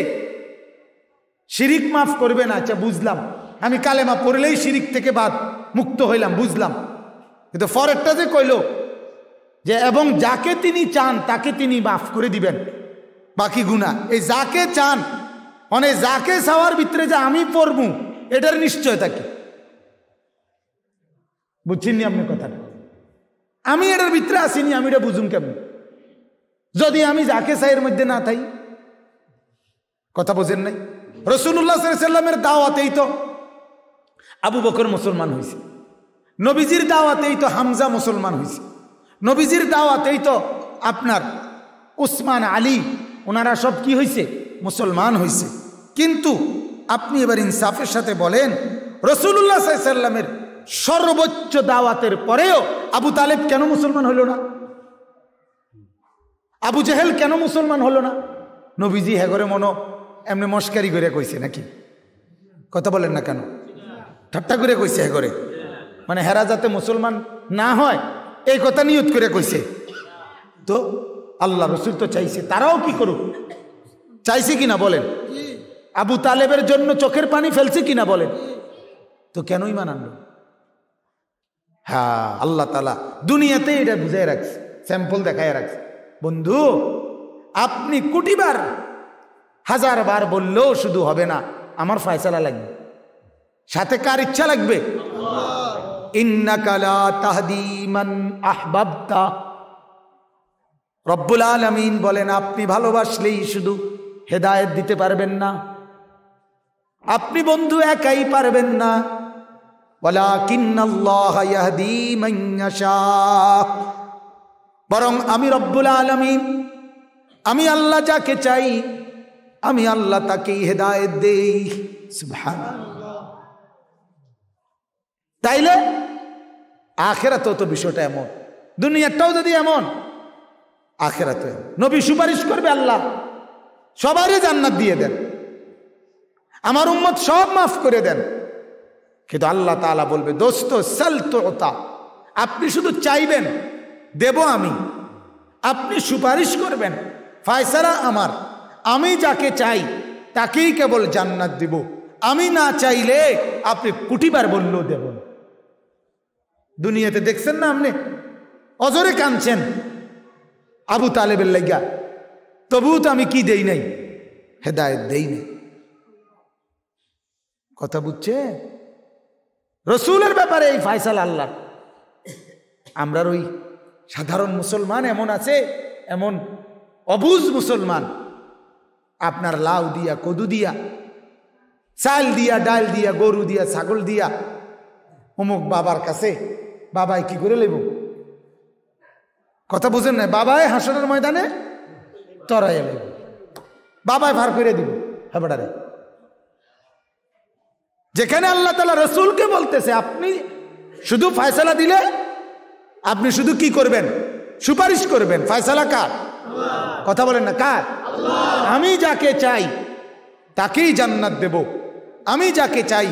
শিরিক মাফ করবে না। আচ্ছা বুঝলাম, আমি কালেমা পড়লেই শিরিক থেকে বাদ মুক্ত হইলাম, বুঝলাম। কিন্তু পরেরটা যে কইল যে এবং যাকে তিনি চান তাকে তিনি মাফ করে দিবেন বাকি গুনাহ, এই যাকে চান মানে যাকে চাওয়ার ভিতরে যে আমি পড়বো এটার নিশ্চয়তা কি? বুঝছেন আপনি কথাটা? আমি এটার ভিতরে আসিনি, আমি এটা বুঝুম কেমন যদি আমি যাকে চাইয়ের মধ্যে না থাই? কথা বোঝেন নাই? রাসূলুল্লাহ সাল্লাল্লাহু আলাইহি ওয়াসাল্লামের দাওয়াতেই তো আবু বকর মুসলমান হয়েছে, নবীজির দাওয়াতেই তো হামজা মুসলমান হয়েছে, নবীজির দাওয়াতেই তো আপনার উসমান আলী ওনারা সব কি হয়েছে? মুসলমান হয়েছে। কিন্তু আপনি এবার ইনসাফের সাথে বলেন রাসূলুল্লাহ সাল্লাল্লাহু আলাইহি ওয়াসাল্লামের সর্বোচ্চ দাওয়াতের পরেও আবু তালেব কেন মুসলমান হলো না? আবু জেহেল কেন মুসলমান হলো না? নবীজি হেগরে মনো এমনি মস্কারি করে কইছে নাকি? কথা বলেন না কেন? ঠাট্টা করে কইছে হেগরে, মানে হেরা যাতে মুসলমান না হয় এই কথা নিয়ত করে কইছে। তো আল্লাহ রসুল তো চাইছে তারাও কি করুক, চাইছে কিনা বলেন? আবু তালেবের জন্য চোখের পানি ফেলছে কিনা বলেন? তো কেন ঈমান আনলো? হ্যাঁ, আল্লাহ তাআলা দুনিয়াতে এটা বুঝাই রাখছে, স্যাম্পল দেখায় রাখছে। বন্ধু, আপনি কোটিবার হাজার বার বললেও শুধু হবে না, আমার ফয়সালা লাগবে। সাথে কার ইচ্ছা লাগবে? ইন্নাকা লা তাহদি মান আহবাবতা। রব্বুল আলামিন বলেন আপনি ভালোবাসলেই শুধু হেদায়েত দিতে পারবেন না, আপনি বন্ধু একাই পারবেন না। ওয়ালাকিন্নাল্লাহা ইয়াহদি মান ইয়াশা। বরং আমি রব্বুল আলামিন, আমি আল্লাহ যাকে চাই আমি আল্লাহ তাকেই হেদায়েত দেই। সুবহানাল্লাহ। তাইলে আখিরাতেও তো বিষয়টা এমন, দুনিয়াটাও যদি এমন আখিরাতে নবী সুপারিশ করবে আল্লাহ সবারই জান্নাত দিয়ে দেন, আমার উম্মত সব মাফ করে দেন। কিন্তু আল্লাহ তাআলা বলবে দোস্ত সাল তুতা, আপনি শুধু চাইবেন দেব আমি, আপনি সুপারিশ করবেন ফয়সালা আমার, আমি যাকে চাই তাকেই কেবল জান্নাত দিব, আমি না চাইলে আপনি কোটিবার বললেও দেব না। দুনিয়াতে দেখছেন না আপনি অজরে কাঁদছেন আবু তালেবের লাইগা, তবুও তো আমি কি দেই নাই? হেদায়েত দেই নাই। কথা বুঝছে? রসুলের ব্যাপারে এই ফয়সালা আল্লাহ। আমরা ওই সাধারণ মুসলমান এমন আছে, এমন অবুঝ মুসলমান, আপনার লাউ দিয়া, কদু দিয়া, চাল দিয়া, ডাল দিয়া, গরু দিয়া, ছাগল দিয়া অমুক বাবার কাছে বাবাই কি করে লেব? কথা বুঝেন না? বাবাই হাসরের ময়দানে তরাই লেব, বাবাই ভার করে দিব হেবাটারে। যেখানে আল্লাহ তাআলা রসুলকে বলতেছে আপনি শুধু ফয়সালা দিলে আপনি শুধু কি করবেন? সুপারিশ করবেন। ফয়সালা কার? কথা বলেন না কার? আমি যাকে চাই তাকেই জান্নাত দেব, আমি যাকে চাই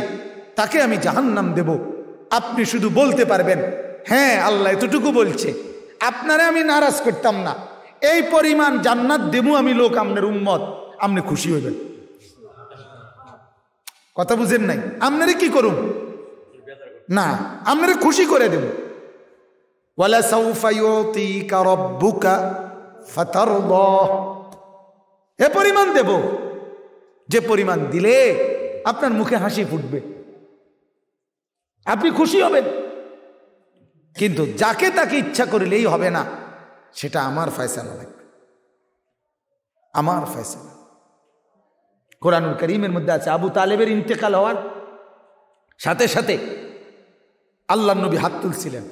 তাকে আমি জাহান্নাম দেব। আপনি শুধু বলতে পারবেন হ্যাঁ আল্লাহ এতটুকু বলছে, আপনারে আমি নারাজ করতাম না, এই পরিমাণ জান্নাত দেবো আমি লোক আপনার উম্মত, আপনি খুশি হইবেন। কথা বুঝেন নাই? আপনারে কি করুন না, আপনারে খুশি করে দেব। ওয়ালা সাউফা ইউতিকা রাব্বুকা ফাতারদা, এ পরিমাণ দেব যে পরিমাণ দিলে আপনার মুখে হাসি ফুটবে, আপনি খুশি হবেন। কিন্তু যাকে তাকে ইচ্ছা করলেই হবে না, সেটা আমার ফয়সালা লাগবে, আমার ফয়সালা। কোরআনুল কারীমের মধ্যে আছে আবু তালেবের ইন্তেকাল হওয়ার সাথে সাথে আল্লাহর নবী হাত তুলছিলেন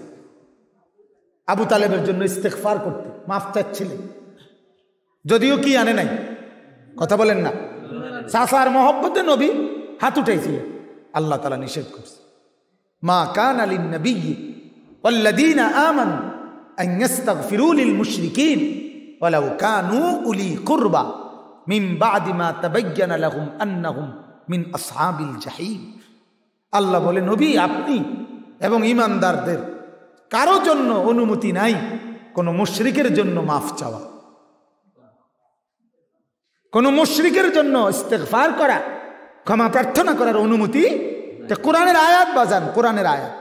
আবু তালেবের জন্য ইস্তেগফার করতে, মাফ চাচ্ছিলেন, যদিও কি আনে নাই। কথা বলেন না? চাচার মহব্বতে নবী হাত উঠাইছিলেন, আল্লাহ তাআলা নিষেধ করছে মা কানা লিন নবিয়্যি ওয়াল্লাযীনা আমানু আন ইস্তাগফিরু লিল মুশরিকিন ওয়ালাউ কানু উলি কুরবা মিন বাদি মা তাবায়্যানা লাহুম আন্নাহুম মিন আসহাবিল জাহিম। আল্লাহ বলে, নবী আপনি এবং ঈমানদারদের কারো জন্য অনুমতি নাই কোন মুশরিকের জন্য মাফ চাওয়া, কোন মুশরিকের জন্য ইস্তেগফার করা, ক্ষমা প্রার্থনা করার অনুমতি। কোরআনের আয়াত বাজান, কোরআনের আয়াত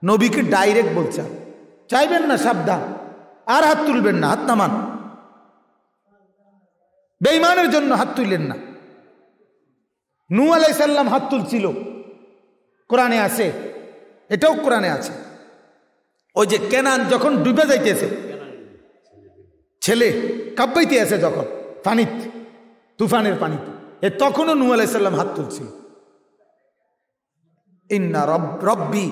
নবীকে ডাইরেক্ট বলছে, চাইবেন না সাবধান, আর হাত তুলবেন না, হাত নামান। বেঈমানের জন্য হাত তুললেন না। নূহ আলাইহিস সালাম হাত তুলছিল, কোরআনে আছে, এটাও কোরআনে আছে। ওই যে কেনান যখন ডুবে যাইতেছে, ছেলে কাঁপাইতে আছে যখন পানিতে, তুফানের পানিতে, তখনও নূহ আলাইহিস সালাম হাত তুলছিল। ইন্না রব্বি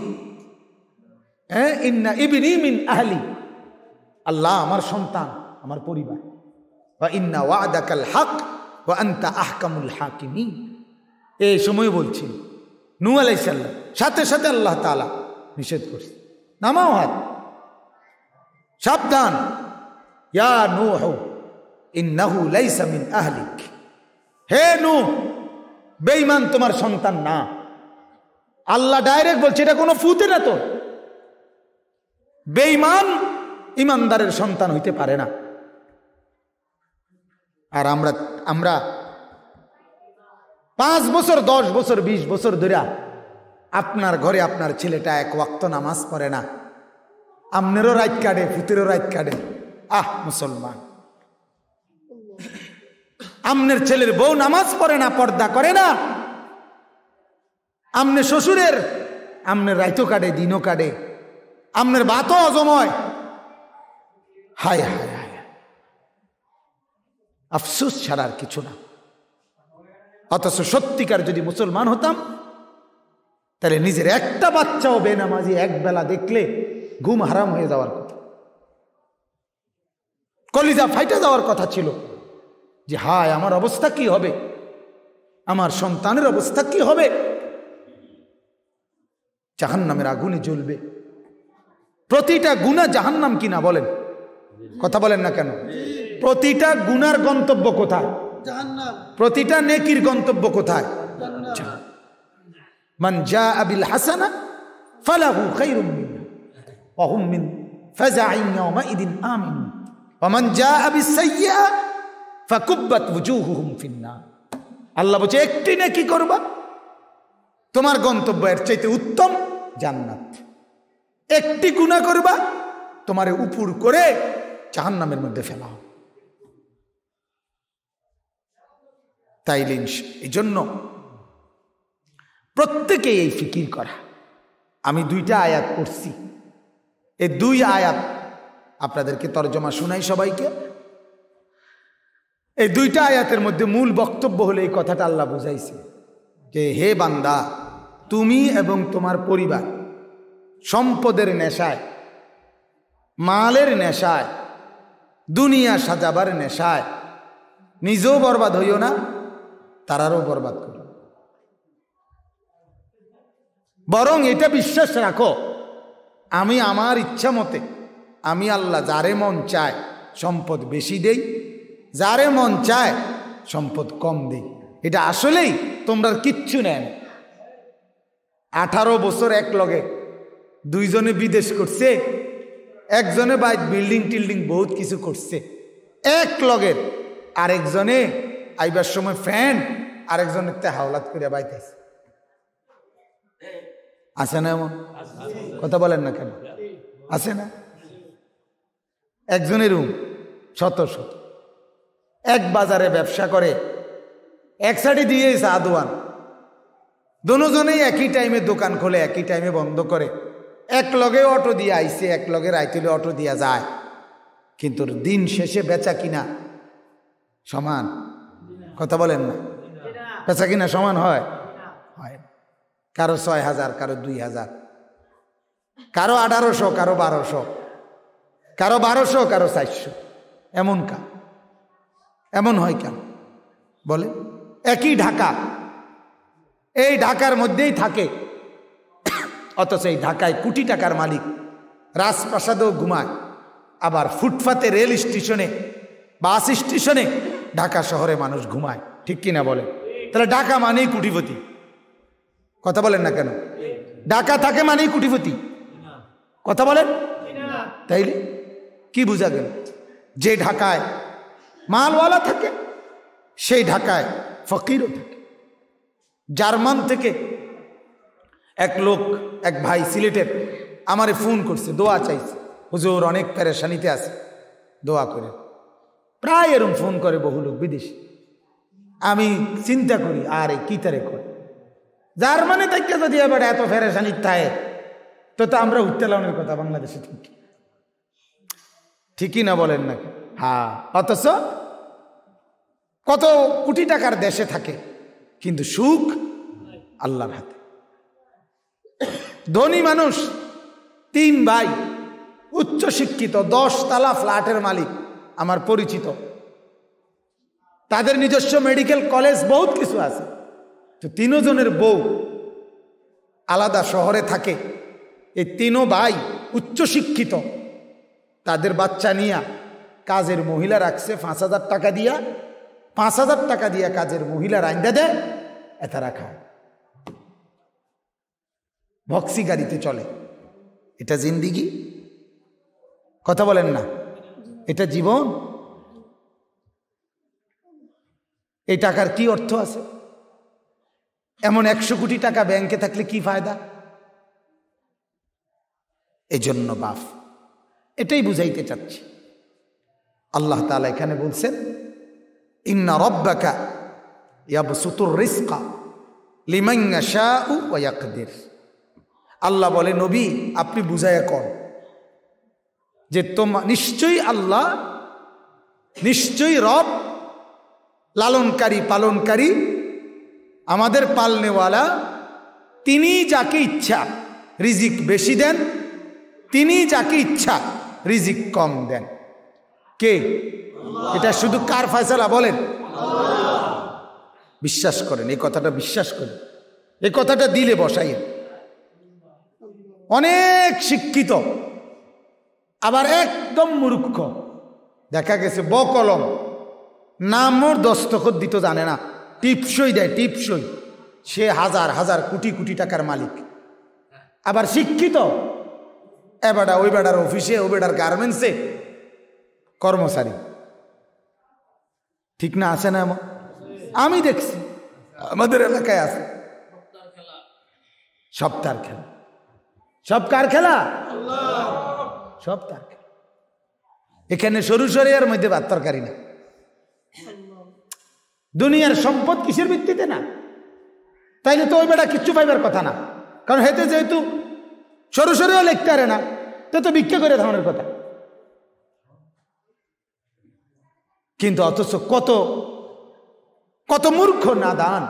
ইন্না ইবনি মিন আহলি, আল্লাহ আমার সন্তান, আমার পরিবার। ওয়া ইন্না ওয়াদাকাল হক ওয়া আনতা আহকামুল হাকিমিন, এই সময় বলছি নূহ আলাইহিস সালাম, সাথে সাথে আল্লাহ তাআলা নিষেধ করছে, নামাও হাত, সাবধান, ইয়া নূহ ইন্নাহু লাইসা মিন আহলিক, হে নূহ বেঈমান তোমার সন্তান না। আল্লাহ ডাইরেক্ট বলছে, এটা কোনো ফুতে না তো, বেঈমান ইমানদারের সন্তান হইতে পারে না। আর আমরা 5 বছর 10 বছর 20 বছর ধরে আপনার ঘরে আপনার ছেলেটা এক ওয়াক্ত নামাজ পড়ে না, আমনেরও রাত কাটে, ফুতেরও রাত কাটে। মুসলমান, আমনের ছেলের বউ নামাজ পড়ে না, পর্দা করে না, আমনে শ্বশুরের আমনের রাইতও কাটে, দিনও কাটে, আমনের বাতও অজময়। হায় হায় হায়, আফসোস ছাড়া আর কিছু না। অথচ সত্যিকার যদি মুসলমান হতাম, তাহলে নিজের একটা বাচ্চাও বেনামাজি এক বেলা দেখলে ঘুম হারাম হয়ে যাওয়ার কথা, কলিজা ফাইটা যাওয়ার কথা ছিল, যে হায় আমার অবস্থা কি হবে, আমার সন্তানের অবস্থা কি হবে, জাহান্নামের আগুনে জ্বলবে। প্রতিটা গুনাহ জাহান্নাম কিনা বলেন, কথা বলেন না কেন? প্রতিটা গুনার গন্তব্য কোথায়? জাহান্নাম। প্রতিটা নেকির গন্তব্য কোথায়? জান্নাত। মান জাআ বিল হাসানা ফালাহু খায়রুম মিনহা ওয়া হুম মিন ফাজাইন ইয়াওমাইদিন আমিনুন ওয়া মান জাআ বিস সাইয়্যা ফাকুব্বাত ওয়ুজুহুহুম ফিন-নার। আল্লাহ বলছে, একটি নেকি করবা, তোমার গন্তব্য এর চাইতে উত্তম জান্নাত। একটি গুনাহ করবা, তোমারে উপর করে জাহান্নামের মধ্যে ফেলা হবে। তাইলে এই জন্য প্রত্যেকে এই ফিকির করা। আমি 2টা আয়াত পড়ছি, এই 2 আয়াত আপনাদেরকে তরজমা শোনাই সবাইকে। এই 2টা আয়াতের মধ্যে মূল বক্তব্য হলো এই কথাটা আল্লাহ বুঝাইছে যে, হে বান্দা, তুমি এবং তোমার পরিবার সম্পদের নেশায়, মালের নেশায়, দুনিয়া সাজাবার নেশায় নিজেও বরবাদ হইও না, তারারও বরবাদ করো। বরং এটা বিশ্বাস রাখো, আমি আমার ইচ্ছা মতে, আমি আল্লাহ যারে মন চায় সম্পদ বেশি দেই, যারে মন চায় সম্পদ কম দেই। এটা আসলেই তোমরা কিচ্ছু নেন। 18 বছর এক লগে 2 জনে বিদেশ করছে, একজনে বাইক বিল্ডিং টিল্ডিং বহুত কিছু করছে এক লগের, আরেকজনে আইবার সময় ফ্যান, আরেকজনের তে হাওলাত করে বাইতেছে। আছে না এমন? কথা বলেন না কেন? আছে না? একজনের রুম শত শত, এক বাজারে ব্যবসা করে, এক সাইডে দিয়ে চা দোয়ান, দুজনেই একই টাইমে দোকান খোলে, একই টাইমে বন্ধ করে, এক লগে অটো দিয়ে আইছে, এক লগে রাইতুলে অটো দিয়া যায়, কিন্তু দিন শেষে বেচা কিনা সমান। কথা বলেন না? বেচা কিনা সমান হয়? হয়। কারো 6,000, কারো 2,000, কারো 1800, কারো 1200, কারো 1200, কারো 400। এমন হয় কেন বলে? একই ঢাকা, এই ঢাকার মধ্যেই থাকে, অথচ এই ঢাকায় কোটি টাকার মালিক রাজপ্রাসাদেও ঘুমায়, আবার ফুটপাতে, রেল স্টেশনে, বাস স্টেশনে ঢাকা শহরে মানুষ ঘুমায়। ঠিক কিনা বলে? তাহলে ঢাকা মানেই কোটিপতি। কথা বলেন না কেন? ঢাকা থাকে মানেই কোটিপতি, কথা বলেন। তাইলে কি বোঝা গেল? যে ঢাকায় মালওয়ালা থাকে সেই ঢাকায় ফকিরও থাকে। জার্মান থেকে এক লোক, এক ভাই সিলেটের, আমারে ফোন করছে, দোয়া চাইছে, হুজুর অনেক পেরেশানিতে আছে, দোয়া করে। প্রায় এরম ফোন করে বহু লোক বিদেশি। আমি চিন্তা করি আরে কি তারে করে, জার্মানি থেকে যদি এবার এত পেরেশানি থাকে তো আমরা উত্তেলনের কথা বাংলাদেশে ঠিকই না বলেন নাকি? হ্যাঁ, অথচ কত কোটি টাকার দেশে থাকে কিন্তু সুখ আল্লাহর হাতে। ধনী মানুষ, 3 ভাই, উচ্চ শিক্ষিত, 10 তলা ফ্ল্যাটের মালিক, আমার পরিচিত। তাদের নিজস্ব মেডিকেল কলেজ, বহুত কিছু আছে। তো 3 জনের বউ আলাদা শহরে থাকে। এই 3 ভাই উচ্চ শিক্ষিত, তাদের বাচ্চা নিয়ে কাজের মহিলা রাখছে 5,000 টাকা দিয়া। 5,000 টাকা দিয়া কাজের মহিলা রাইন্দা দেয়, এতারা খায়, ভক্সি গাড়িতে চলে। এটা জিন্দিগি? কথা বলেন না, এটা জীবন? এই টাকার কি অর্থ আছে? এমন 100 কোটি টাকা ব্যাংকে থাকলে কি ফায়দা? এই জন্য বাপ, এটাই বুঝাইতে চাচ্ছি। আল্লাহ তাআলা এখানে বলছেন, ইন্না রাব্বাকা ইয়াবসুতুর রিজকা লিমান ইয়াশাউ ওয়া ইয়াকদির। আল্লাহ বলে, নবী আপনি বুঝাইয়া কন যে নিশ্চয়ই আল্লাহ, নিশ্চয়ই রব লালনকারী পালনকারী, আমাদের পালনেওয়ালা, তিনি যাকে ইচ্ছা রিজিক বেশি দেন, তিনি যাকে ইচ্ছা রিজিক কম দেন। কে? এটা শুধু কার ফয়সালা বলেন? বিশ্বাস করেন, এই কথাটা বিশ্বাস করেন, এই কথাটা দিলে বসাইয়েন। অনেক শিক্ষিত আবার একদম মূর্খ, দেখা গেছে বকলম, নামর দস্তখত দিতে জানে না, টিপসই দেয়, টিপসই, সে হাজার হাজার কোটি কোটি টাকার মালিক। আবার শিক্ষিত এ বেটা ওই বেটার অফিসে, ওই বেটার গার্মেন্টসে কর্মচারী। ঠিক না? আছে না? আমি দেখছি আমাদের এলাকায় আছে। সব তার খেলা। সব কার খেলা? সব তার খেলা। এখানে সরু সরিয়ার মধ্যে ভাত তরকারি না। দুনিয়ার সম্পদ কিসের ভিত্তিতে? না তাইলে তো ওই বেটা কিচ্ছু পাইবার কথা না, কারণ হেতে যেহেতু সরু সরিও লিখতে পারে না, তো ভিক্ষা করে ধারণের কথা। কিন্তু অথচ কত কত মূর্খ নাদান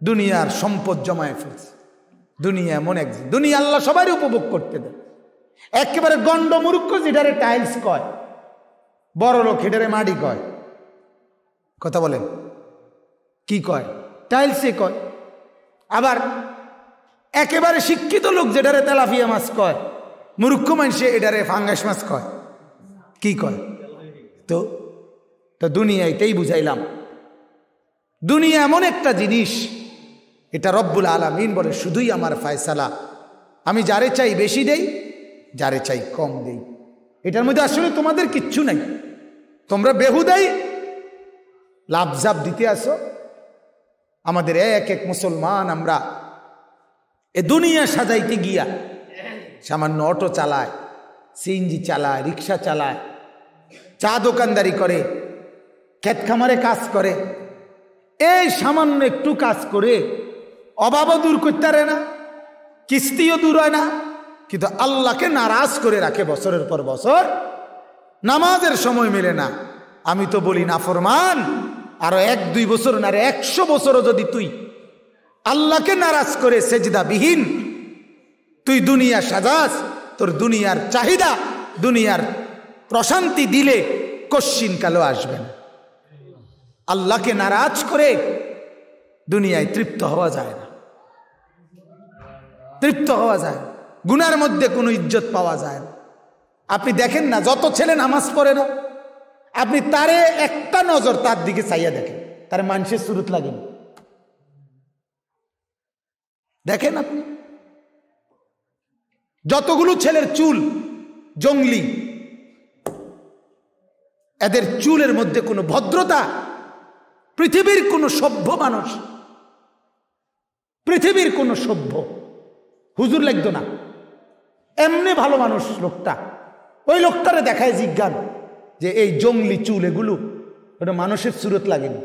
দুনিয়ার সম্পদ জমায় ফেলছে। দুনিয়া এমন এক, দুনিয়া আল্লাহ সবারই উপভোগ করতে দেয়। একেবারে গন্ড মূর্খ যেটারে টাইলস কয়, বড় লোক হেটারে মাটি কয়। কথা বলেন, কি কয়? টাইলসে কয়। আবার একেবারে শিক্ষিত লোক যেটারে তেলাপিয়া মাছ কয়, মূর্খ মানুষে এটারে ফাঙ্গাস মাছ কয়। কি কয়? তো দুনিয়া এটাই বুঝাইলাম। দুনিয়া এমন একটা জিনিস, এটা রব্বুল আলামিন বলে শুধুই আমার ফয়সালা, আমি যারে চাই বেশি দেই, যারে চাই কম দেই। এটার মধ্যে আসলে তোমাদের কিচ্ছু নাই, তোমরা বেহুদাই লাভজাব দিতে আসো। আমাদের এক এক মুসলমান, আমরা এ দুনিয়া সাজাইতে গিয়া সামান্য অটো চালায়, সিএনজি চালায়, রিক্সা চালায়, চা দোকানদারি করে, ক্ষেত খামারে কাজ করে। এই সামান্য একটু কাজ করে অভাবও দূর করতে পারে না, কিস্তিও দূর হয় না, কিন্তু আল্লাহকে নারাজ করে রাখে বছরের পর বছর। নামাজের সময় মেলে না। আমি তো বলি নাফরমান, আরো 1-2 বছর না, 100 বছরও যদি তুই আল্লাহকে নারাজ করে সেজদা বিহীন তুই দুনিয়া সাজাস, তোর দুনিয়ার চাহিদা, দুনিয়ার প্রশান্তি দিলে কশ্চিন কালো আসবে না। আল্লাহকে নারাজ করে দুনিয়ায় তৃপ্ত হওয়া যায় না, তৃপ্ত হওয়া যায়। গুনার মধ্যে কোনো ইজ্জত পাওয়া যায় না। আপনি দেখেন না, যত ছেলে নামাজ পড়ে না, আপনি তারে একটা নজর তার দিকে চাইয়া দেখেন, তার মানুষের সুরত লাগে না। দেখেন আপনি, যতগুলো ছেলের চুল জঙ্গলি, এদের চুলের মধ্যে কোনো ভদ্রতা, পৃথিবীর কোনো সভ্য মানুষ, পৃথিবীর কোনো সভ্য হুজুর লাগতো না, এমনি ভালো মানুষ লোকটা, ওই লোকটারে দেখায় জিজ্ঞান যে এই জঙ্গলি চুল এগুলো ওটা মানুষের সুরত লাগেনি।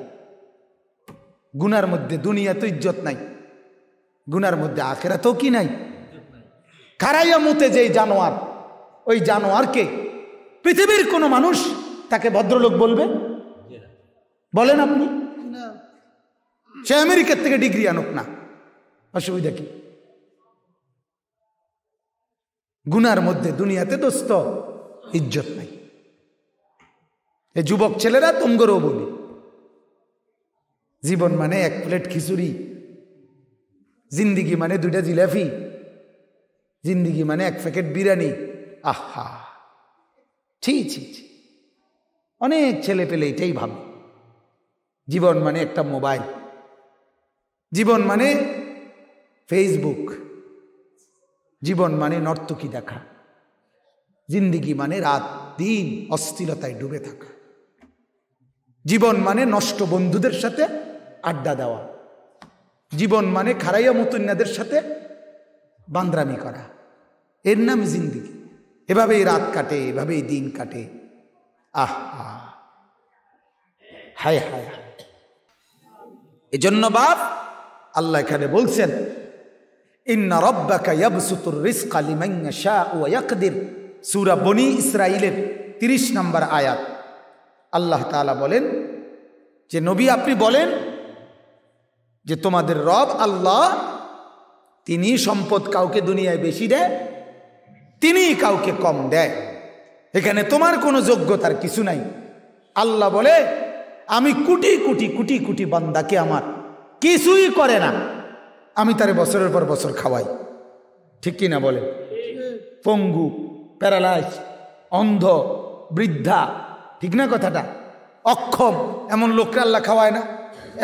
গুনার মধ্যে দুনিয়া তো ইজ্জত নাই, গুনার মধ্যে আখেরাতেও কি নাই। খারাইয়া মুতে যে জানোয়ার, ওই জানোয়ারকে পৃথিবীর কোনো মানুষ তাকে ভদ্রলোক বলবে? বলেন আপনি? সে আমেরিকার থেকে ডিগ্রি আনুক না, অসুবিধা কি? গুনার মধ্যে দুনিয়াতে দোস্ত ইজ্জত নাই। এই যুবক ছেলেরা তোমগরও বলি, জীবন মানে এক প্লেট খিচুড়ি, জিন্দিগি মানে দুইটা জিলাপি, জিন্দিগি মানে এক প্যাকেট বিরিয়ানি। আহা, ছি ছি ছি। অনেক ছেলে পেলে এটাই ভাবে জীবন মানে একটা মোবাইল, জীবন মানে ফেসবুক, জীবন মানে নর্তকী দেখা, জিন্দিগি মানে রাত দিন অস্থিরতায় ডুবে থাকা, জীবন মানে নষ্ট বন্ধুদের সাথে আড্ডা দেওয়া, জীবন মানে খারাইয়া মতুন্যাদের সাথে বান্দরামি করা, এর নাম জিন্দিগি। এভাবেই রাত কাটে, এভাবেই দিন কাটে। আহা, হায় হায়। এজন্য বাপ আল্লাহ এখানে বলছেন, ইন্না রাব্বাকা ইয়াবসুতুর রিজকা লিমান ইয়াশাউ ওয়া ইয়াকদির, সূরা বনী ইসরাঈলের 30 নম্বর আয়াত। আল্লাহ তাআলা বলেন যে নবী আপনি বলেন যে তোমাদের রব আল্লাহ তিনি সম্পদ কাউকে দুনিয়ায় বেশি দেয়, তিনি কাউকে কম দেয়। এখানে তোমার কোনো যোগ্যতার কিছু নাই। আল্লাহ বলে আমি কোটি কোটি কোটি কোটি বান্দাকে আমার কিছুই করে না, আমি তারে বছরের পর বছর খাওয়াই। ঠিক কিনা বলে? পঙ্গু, প্যারালাইজ, অন্ধ, বৃদ্ধা, ঠিক না কথাটা? অক্ষম, এমন লোককে আল্লাহ খাওয়ায় না?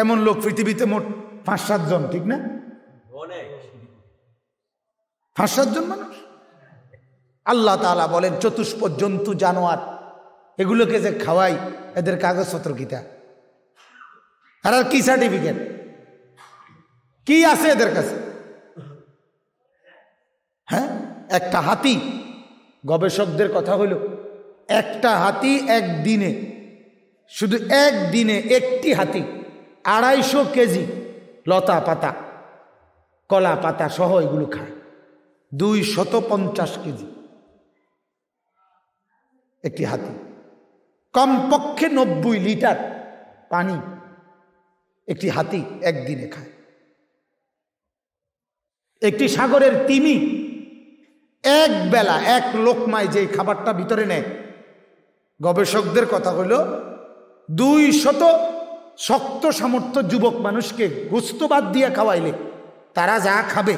এমন লোক পৃথিবীতে মোট 5-7 জন, ঠিক না? 5-7 জন মানুষ। আল্লাহ তাআলা বলেন চতুষ্পদ জন্তু জানোয়ার এগুলোকে যে খাওয়াই, এদের কাগজপত্র কিতা, আর কি সার্টিফিকেট কি আছে এদের কাছে? হ্যাঁ, একটা হাতি, গবেষকদের কথা হলো একটা হাতি একদিনে, শুধু একদিনে একটি হাতি 250 কেজি লতা পাতা, কলা পাতা সহ এগুলো খায়। 250 কেজি একটি হাতি। কমপক্ষে 90 লিটার পানি একটি হাতি একদিনে খায়। একটি সাগরের তিমি এক বেলা এক লোকমায় যে খাবারটা ভিতরে নেয়, গবেষকদের কথা হলো 200 শক্ত সামর্থ্য যুবক মানুষকে গোস্ত বাদ দিয়ে খাওয়াইলে তারা যা খাবে,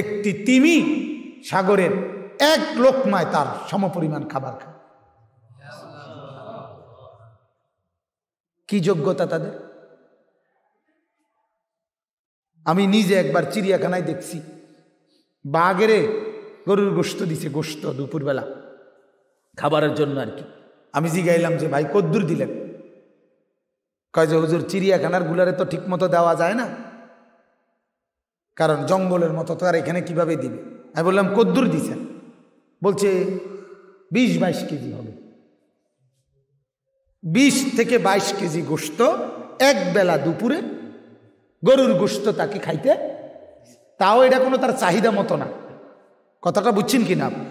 একটি তিমি সাগরের এক লোকমায় তার সমপরিমাণ খাবার খায়। কি যোগ্যতা তাদের! আমি নিজে একবার চিড়িয়াখানায় দেখছি, বাঘেরে গরুর গোশত দিছে, গোশত দুপুরবেলা খাবারের জন্য আর কি। আমি জিগাইলাম যে ভাই কদ্দুর দিলেন? কয় যে হুজুর চিড়িয়াখানার গুলারে তো ঠিক মতো দেওয়া যায় না, কারণ জঙ্গলের মতো তো আর এখানে কিভাবে দিবে। আমি বললাম কদ্দুর দিছেন? বলছে 20-22 কেজি হবে। 20 থেকে 22 কেজি গোশত এক বেলা দুপুরে গরুর গোশত তাকে খাইতে, তাও এটা কোনো তার চাহিদা মতো না। কথাটা বুঝছেন কিনা আপনি?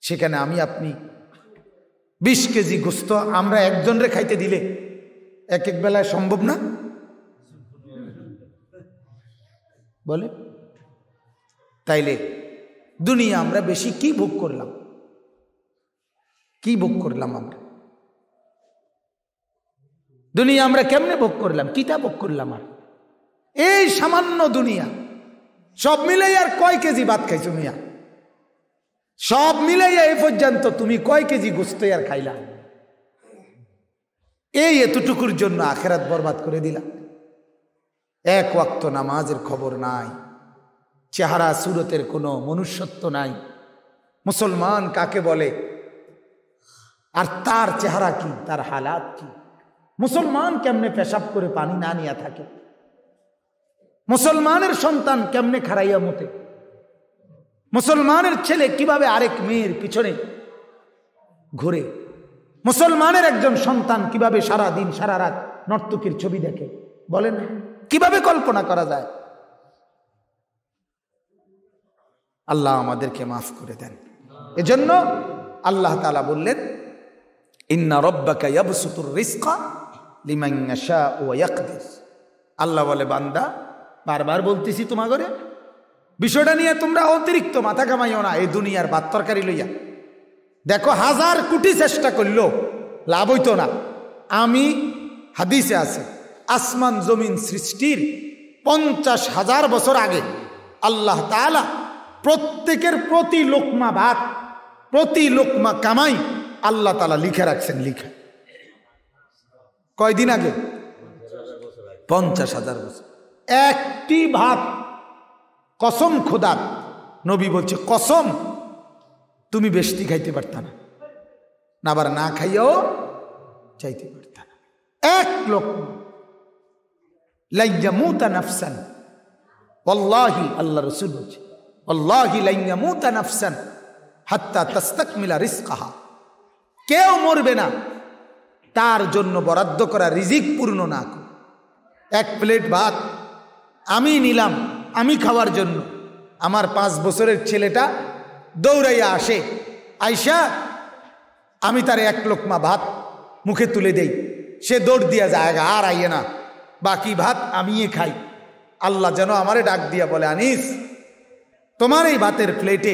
সেখানে আমি আপনি 20 কেজি গোশত আমরা একজনরে খাইতে দিলে এক এক বেলায় সম্ভব না? বলে তাইলে দুনিয়া আমরা বেশি কি ভোগ করলাম? কি ভোগ করলাম আমরা? দুনিয়া আমরা কেমনে ভোগ করলাম? কিটা ভোগ করলাম? আর এই সামান্য দুনিয়া সব মিলাই আর কয় কেজি ভাত খাইছো মিয়া? সব মিলাইয়া এই পর্যন্ত তুমি কয় কেজি গোস্ত আর খাইলা? এই এতটুকুর জন্য আখেরাত বরবাদ করে দিলা। এক ওয়াক্ত নামাজের খবর নাই, চেহারা সুরতের কোনো মনুষ্যত্ব নাই। মুসলমান কাকে বলে আর তার চেহারা কি, তার হালাত কি? মুসলমান কেমনে পেশাব করে পানি না নিয়ে থাকে? মুসলমানের সন্তান কেমনে খারাইয়া মতে? মুসলমানের ছেলে কিভাবে আরেক মেয়ের পিছনে ঘুরে? মুসলমানের একজন সন্তান কিভাবে সারা দিন সারা রাত নর্তকীর ছবি দেখে? বলেন, কিভাবে কল্পনা করা যায়? আল্লাহ আমাদেরকে মাফ করে দেন। এজন্য আল্লাহ তাআলা বললেন, ইন্না রাব্বাকা ইয়াবসুতুর রিজকা লিমান ইয়াশাউ ওয়া ইয়াকদির। আল্লাহ বলে, বান্দা, বারবার বলতেছি তোমা করে, বিষয়টা নিয়ে তোমরা অতিরিক্ত মাথা কামাইও না। এই দুনিয়ার ভাত তরকারি লইয়া দেখো, 1000 কোটি চেষ্টা করলেও লাভ হইতো না। আমি হাদিসে আছে, আসমান জমিন সৃষ্টির 50,000 বছর আগে আল্লাহ তাআলা প্রত্যেকের প্রতি লোকমা ভাত, প্রতি লোকমা কামাই আল্লাহ তাআলা লিখে রাখছেন। লিখা কয়দিন আগে? 50,000 বছর। একটি ভাত, কসম খোদার, নবী বলছে কসম, তুমি বেশি খাইতে পারতা না, না আবার না খাইয়াও চাইতে পারতা না। এক লোকমা। লা ইয়ামুতা নাফসান, ওয়াল্লাহি, আল্লাহ রাসূল বলছে, ওয়াল্লাহি লা ইয়ামুতা নাফসান হাত্তা তাস্তাকমিলা রিজকাহা। কেউ মরবে না তার জন্য বরাদ্দ করা রিজিক পূর্ণ না করে। এক প্লেট ভাত আমি নিলাম আমি খাওয়ার জন্য, আমার 5 বছরের ছেলেটা দৌড়াইয়া আসে, আইসা আমি তার 1 লোকমা ভাত মুখে তুলে দেই, সে দৌড় দিয়া যায়, আর আইয়ে না, বাকি ভাত আমিই খাই। আল্লাহ যেন আমারে ডাক দিয়া বলে, আনিস, তোমার এই ভাতের প্লেটে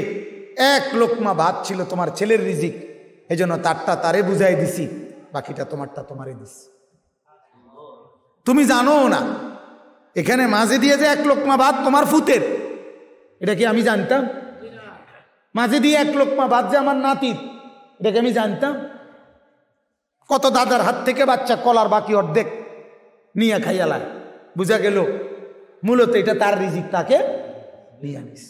1 লোকমা ভাত ছিল তোমার ছেলের রিজিক, এই জন্য তারটা তারে বুঝাই দিছি, বাকিটা তোমারটা তোমারে দিছি। তুমি জানো না এখানে মাঝে দিয়ে যে 1 লোকমা ভাত তোমার ফুতের, এটা কি আমি জানতাম? মাঝে দিয়ে 1 লোকমা ভাত যে আমার নাতির, এটা কি আমি জানতাম? কত দাদার হাত থেকে বাচ্চা কলার বাকি অর্ধেক নিয়ে খাইয়ালায়, বুঝা গেল মূলত এটা তার রিজিক, তাকে নিয়ে আনিস।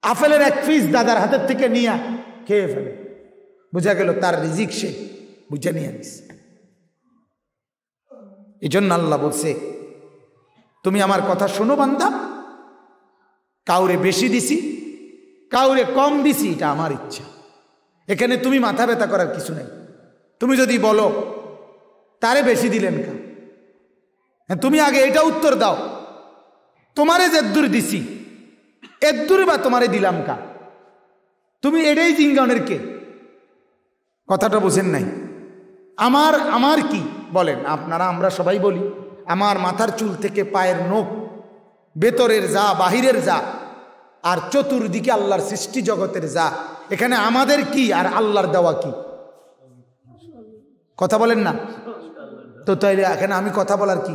আপেলের 1 পিস দাদার হাতের থেকে নিয়ে খেয়ে ফেলে, বুঝা গেল তার রিজিক, সে বুঝে নিয়ে আনিস। এই জন্য আল্লাহ বলছে, তুমি আমার কথা শোনো বান্দা, কাউরে বেশি দিছি কাউরে কম দিছি, এটা আমার ইচ্ছা। এখানে তুমি মাথা ব্যথা করার কিছু নেই। তুমি যদি বলো তারে বেশি দিলেন কা, তুমি আগে এটা উত্তর দাও, তোমারে যেদূর দিছি এদূর বা তোমারে দিলাম কা, তুমি এটাই জিঙ্গানের কে? কথাটা বোঝেন নাই? আমার কি বলেন আপনারা? আমরা সবাই বলি আমার মাথার চুল থেকে পায়ের নখ, ভেতরের যা বাহিরের যা, আর চতুর্দিকে আল্লাহর সৃষ্টি জগতের যা, এখানে আমাদের কি আর আল্লাহর দেওয়া কি? কথা বলেন না তো? তাইলে এখানে আমি কথা বলার কি?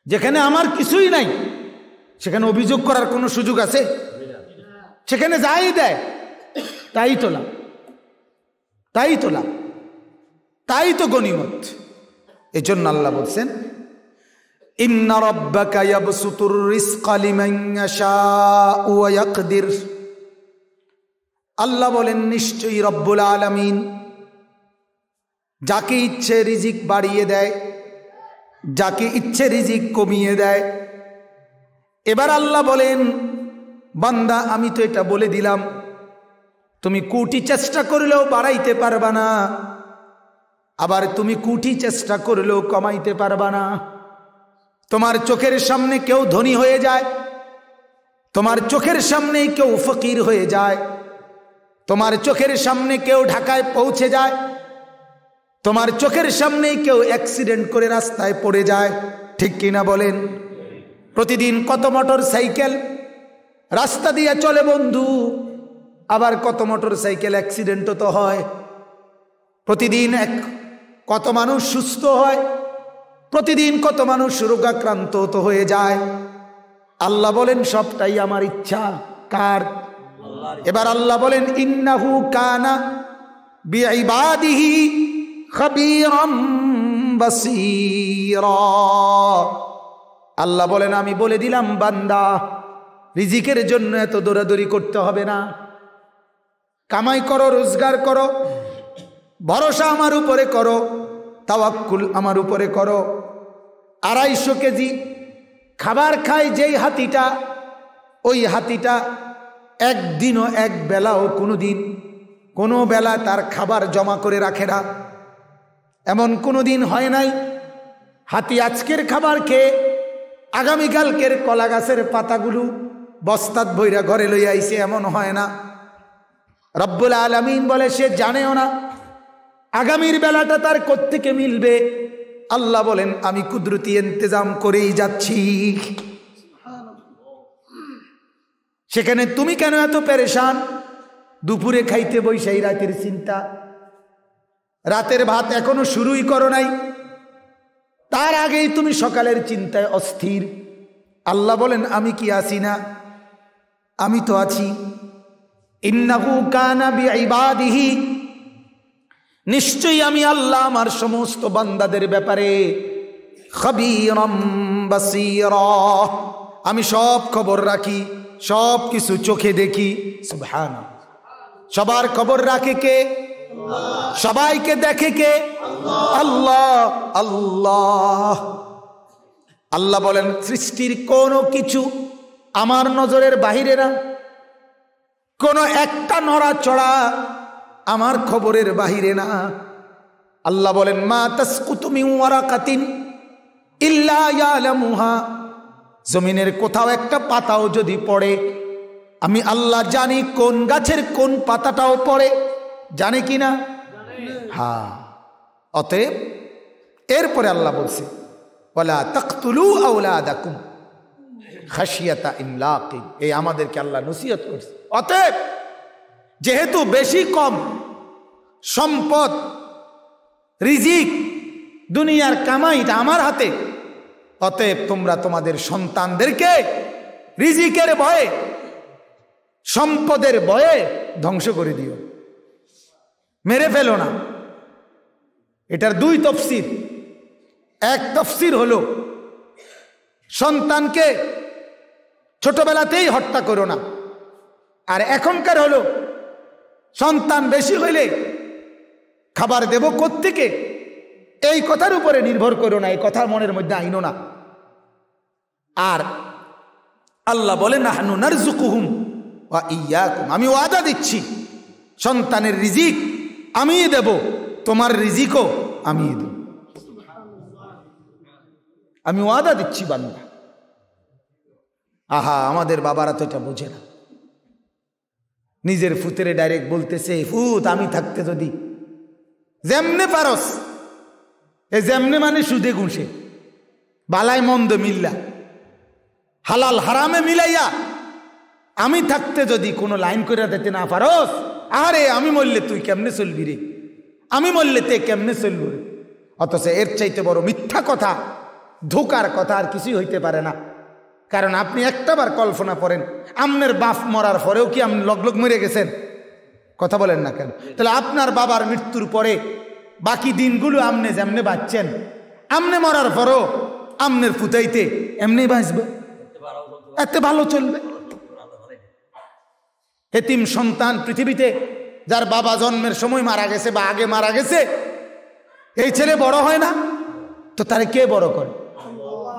যেখানে আমার কিছুই নাই সেখানে অভিযোগ করার কোনো সুযোগ আছে? সেখানে যাই দেয় তাই তোলা, তাই তোলা, তাই তো গনিমত। এজন্য আল্লাহ বলছেন, ইন্না রাব্বাকা ইয়াবসুতুর রিজকা লিমান ইয়াশাউ ওয়া ইয়াকদির। আল্লাহ বলেন, নিশ্চয়ই রব্বুল আলামিন যাকে ইচ্ছে রিজিক বাড়িয়ে দেয়, যাকে ইচ্ছে রিজিক কমিয়ে দেয়। এবার আল্লাহ বলেন, বান্দা আমি তো এটা বলে দিলাম, তুমি কোটি চেষ্টা করলেও বাড়াইতে পারবা না, আবার তুমি কোটি চেষ্টা করলেও কমাইতে পারবা না। তোমার চোখের সামনে কেউ ধনী হয়ে যায়, তোমার চোখের সামনে কেউ ফকির হয়ে যায়, তোমার চোখের সামনে কেউ ঢাকায় পৌঁছে যায়, তোমার চোখের সামনে কেউ অ্যাক্সিডেন্ট করে রাস্তায় পড়ে যায়, ঠিক কিনা বলেন? প্রতিদিন কত মোটর সাইকেল রাস্তা দিয়ে চলে বন্ধু, আবার কত মোটর সাইকেল অ্যাক্সিডেন্টও তো হয়। প্রতিদিন কত মানুষ সুস্থ হয়, প্রতিদিন কত মানুষ রোগাক্রান্ত তো হয়ে যায়। আল্লাহ বলেন সবটাই আমার ইচ্ছা। কার? এবার আল্লাহ বলেন, ইন্নাহু কানা বিইবাদিহি খাবীরাম বাসীরা। আল্লাহ বলেন আমি বলে দিলাম বান্দা, রিজিকের জন্য এত দৌড়াদৌড়ি করতে হবে না। কামাই করো, রোজগার করো, ভরসা আমার উপরে করো, তাওয়াক্কুল আমার উপরে করো। 250 কেজি খাবার খায় যেই হাতিটা, ওই হাতিটা একদিনও এক বেলাও কোনো বেলা তার খাবার জমা করে রাখে না। এমন কোনো দিন হয় নাই হাতি আজকের খাবার খেয়ে আগামীকালকের কলা গাছের পাতাগুলো বস্তাত বইরা ঘরে লইয়া আইছে, এমন হয় না। রব্বুল আলামিন বলে সে জানেও না আগামীর বেলাটা তার কোত্থেকে মিলবে। আল্লাহ বলেন আমি কুদরতি ইন্তজাম করেই যাচ্ছি। সেখানে তুমি কেন এত পেরেশান? দুপুরে খাইতে বইসাই রাতের চিন্তা, রাতের ভাত এখনো শুরুই করো নাই, তার আগেই তুমি সকালের চিন্তায় অস্থির। আল্লাহ বলেন আমি কি আছি না? আমি তো আছি। ইন্নাহু কানা বিইবাদিহি, নিশ্চয়ই আমি আল্লাহ আমার সমস্ত বান্দাদের ব্যাপারে খবীরাম বাসীরা, আমি সব খবর রাখি, সব কিছু চোখে দেখি। সুবহানাল্লাহ। সবার খবর রাখে কে? সবাইকে দেখে কে? আল্লাহ। আল্লাহ আল্লাহ বলেন সৃষ্টির কোনো কিছু আমার নজরের বাহিরে না, কোনো একটা নড়াচড়া আমার খবরের বাহিরে না। আল্লাহ বলেন মা তাসকুতু মিন ওয়ারাকাতিন ইল্লা ইয়ালামুহা, জমিনের কোথাও একটা পাতাও যদি পড়ে আমি আল্লাহ জানি, কোন গাছের কোন পাতাটাও পড়ে, জানে কি না? হ্যাঁ। অতএব এরপরে আল্লাহ বলছে ওয়ালা তাকতুলু আওলাদাকুম খাশিয়াতা ইমলাকিন, এই আমাদেরকে আল্লাহ নসিহত করছে। অতএব যেহেতু বেশি কম সম্পদ, রিজিক, দুনিয়ার কামাইটা আমার হাতে, অতএব তোমরা তোমাদের সন্তানদেরকে রিজিকের ভয়ে, সম্পদের ভয়ে ধ্বংস করে দিও, মেরে ফেলো না। এটার 2 তফসির। এক তফসির হলো সন্তানকে ছোটবেলাতেই হত্যা করো না, আর এখনকার হলো সন্তান বেশি হইলে খাবার দেব কোত্থেকে, এই কথার উপরে নির্ভর করো না, এই কথা মনের মধ্যে আইনো না। আর আল্লাহ বলেন নাহনু নারযুকুহুম ওয়া ইয়্যাকুম, আমি ওয়াদা দিচ্ছি সন্তানের রিজিক আমিই দেব, তোমার রিজিকও আমিই দেব। আমি ওয়াদা দিচ্ছি বান্দা। আহা, আমাদের বাবারা তো এটা বোঝে না। নিজের ফুতেরে ডাইরেক্ট বলতেছে ফুত আমি থাকতে যদি যেমনে পারস, এ যেমনে মানে সুদে ঘুষে বালাই মন্দ মিল্লা হালাল হারামে মিলাইয়া আমি থাকতে যদি কোনো লাইন করে দিতে না পারস, আরে আমি মরলে তুই কেমনে চলবি রে, আমি মরলে তে কেমনে চলব রে। অথচ এর চাইতে বড় মিথ্যা কথা, ধোকার কথা আর কিছুই হইতে পারে না। কারণ আপনি একটাবার কল্পনা করেন আমনের বাপ মরার পরেও কি আপনি লগলগ মরে গেছেন? কথা বলেন না কেন? তাহলে আপনার বাবার মৃত্যুর পরে বাকি দিনগুলো আমনে যেমনে বাঁচছেন, আমনে মরার পরও আমনের ফুটাইতে এমনি বাঁচবে, এত ভালো চলবে। এতিম সন্তান পৃথিবীতে যার বাবা জন্মের সময় মারা গেছে বা আগে মারা গেছে, এই ছেলে বড় হয় না তো তারে কে বড় করে?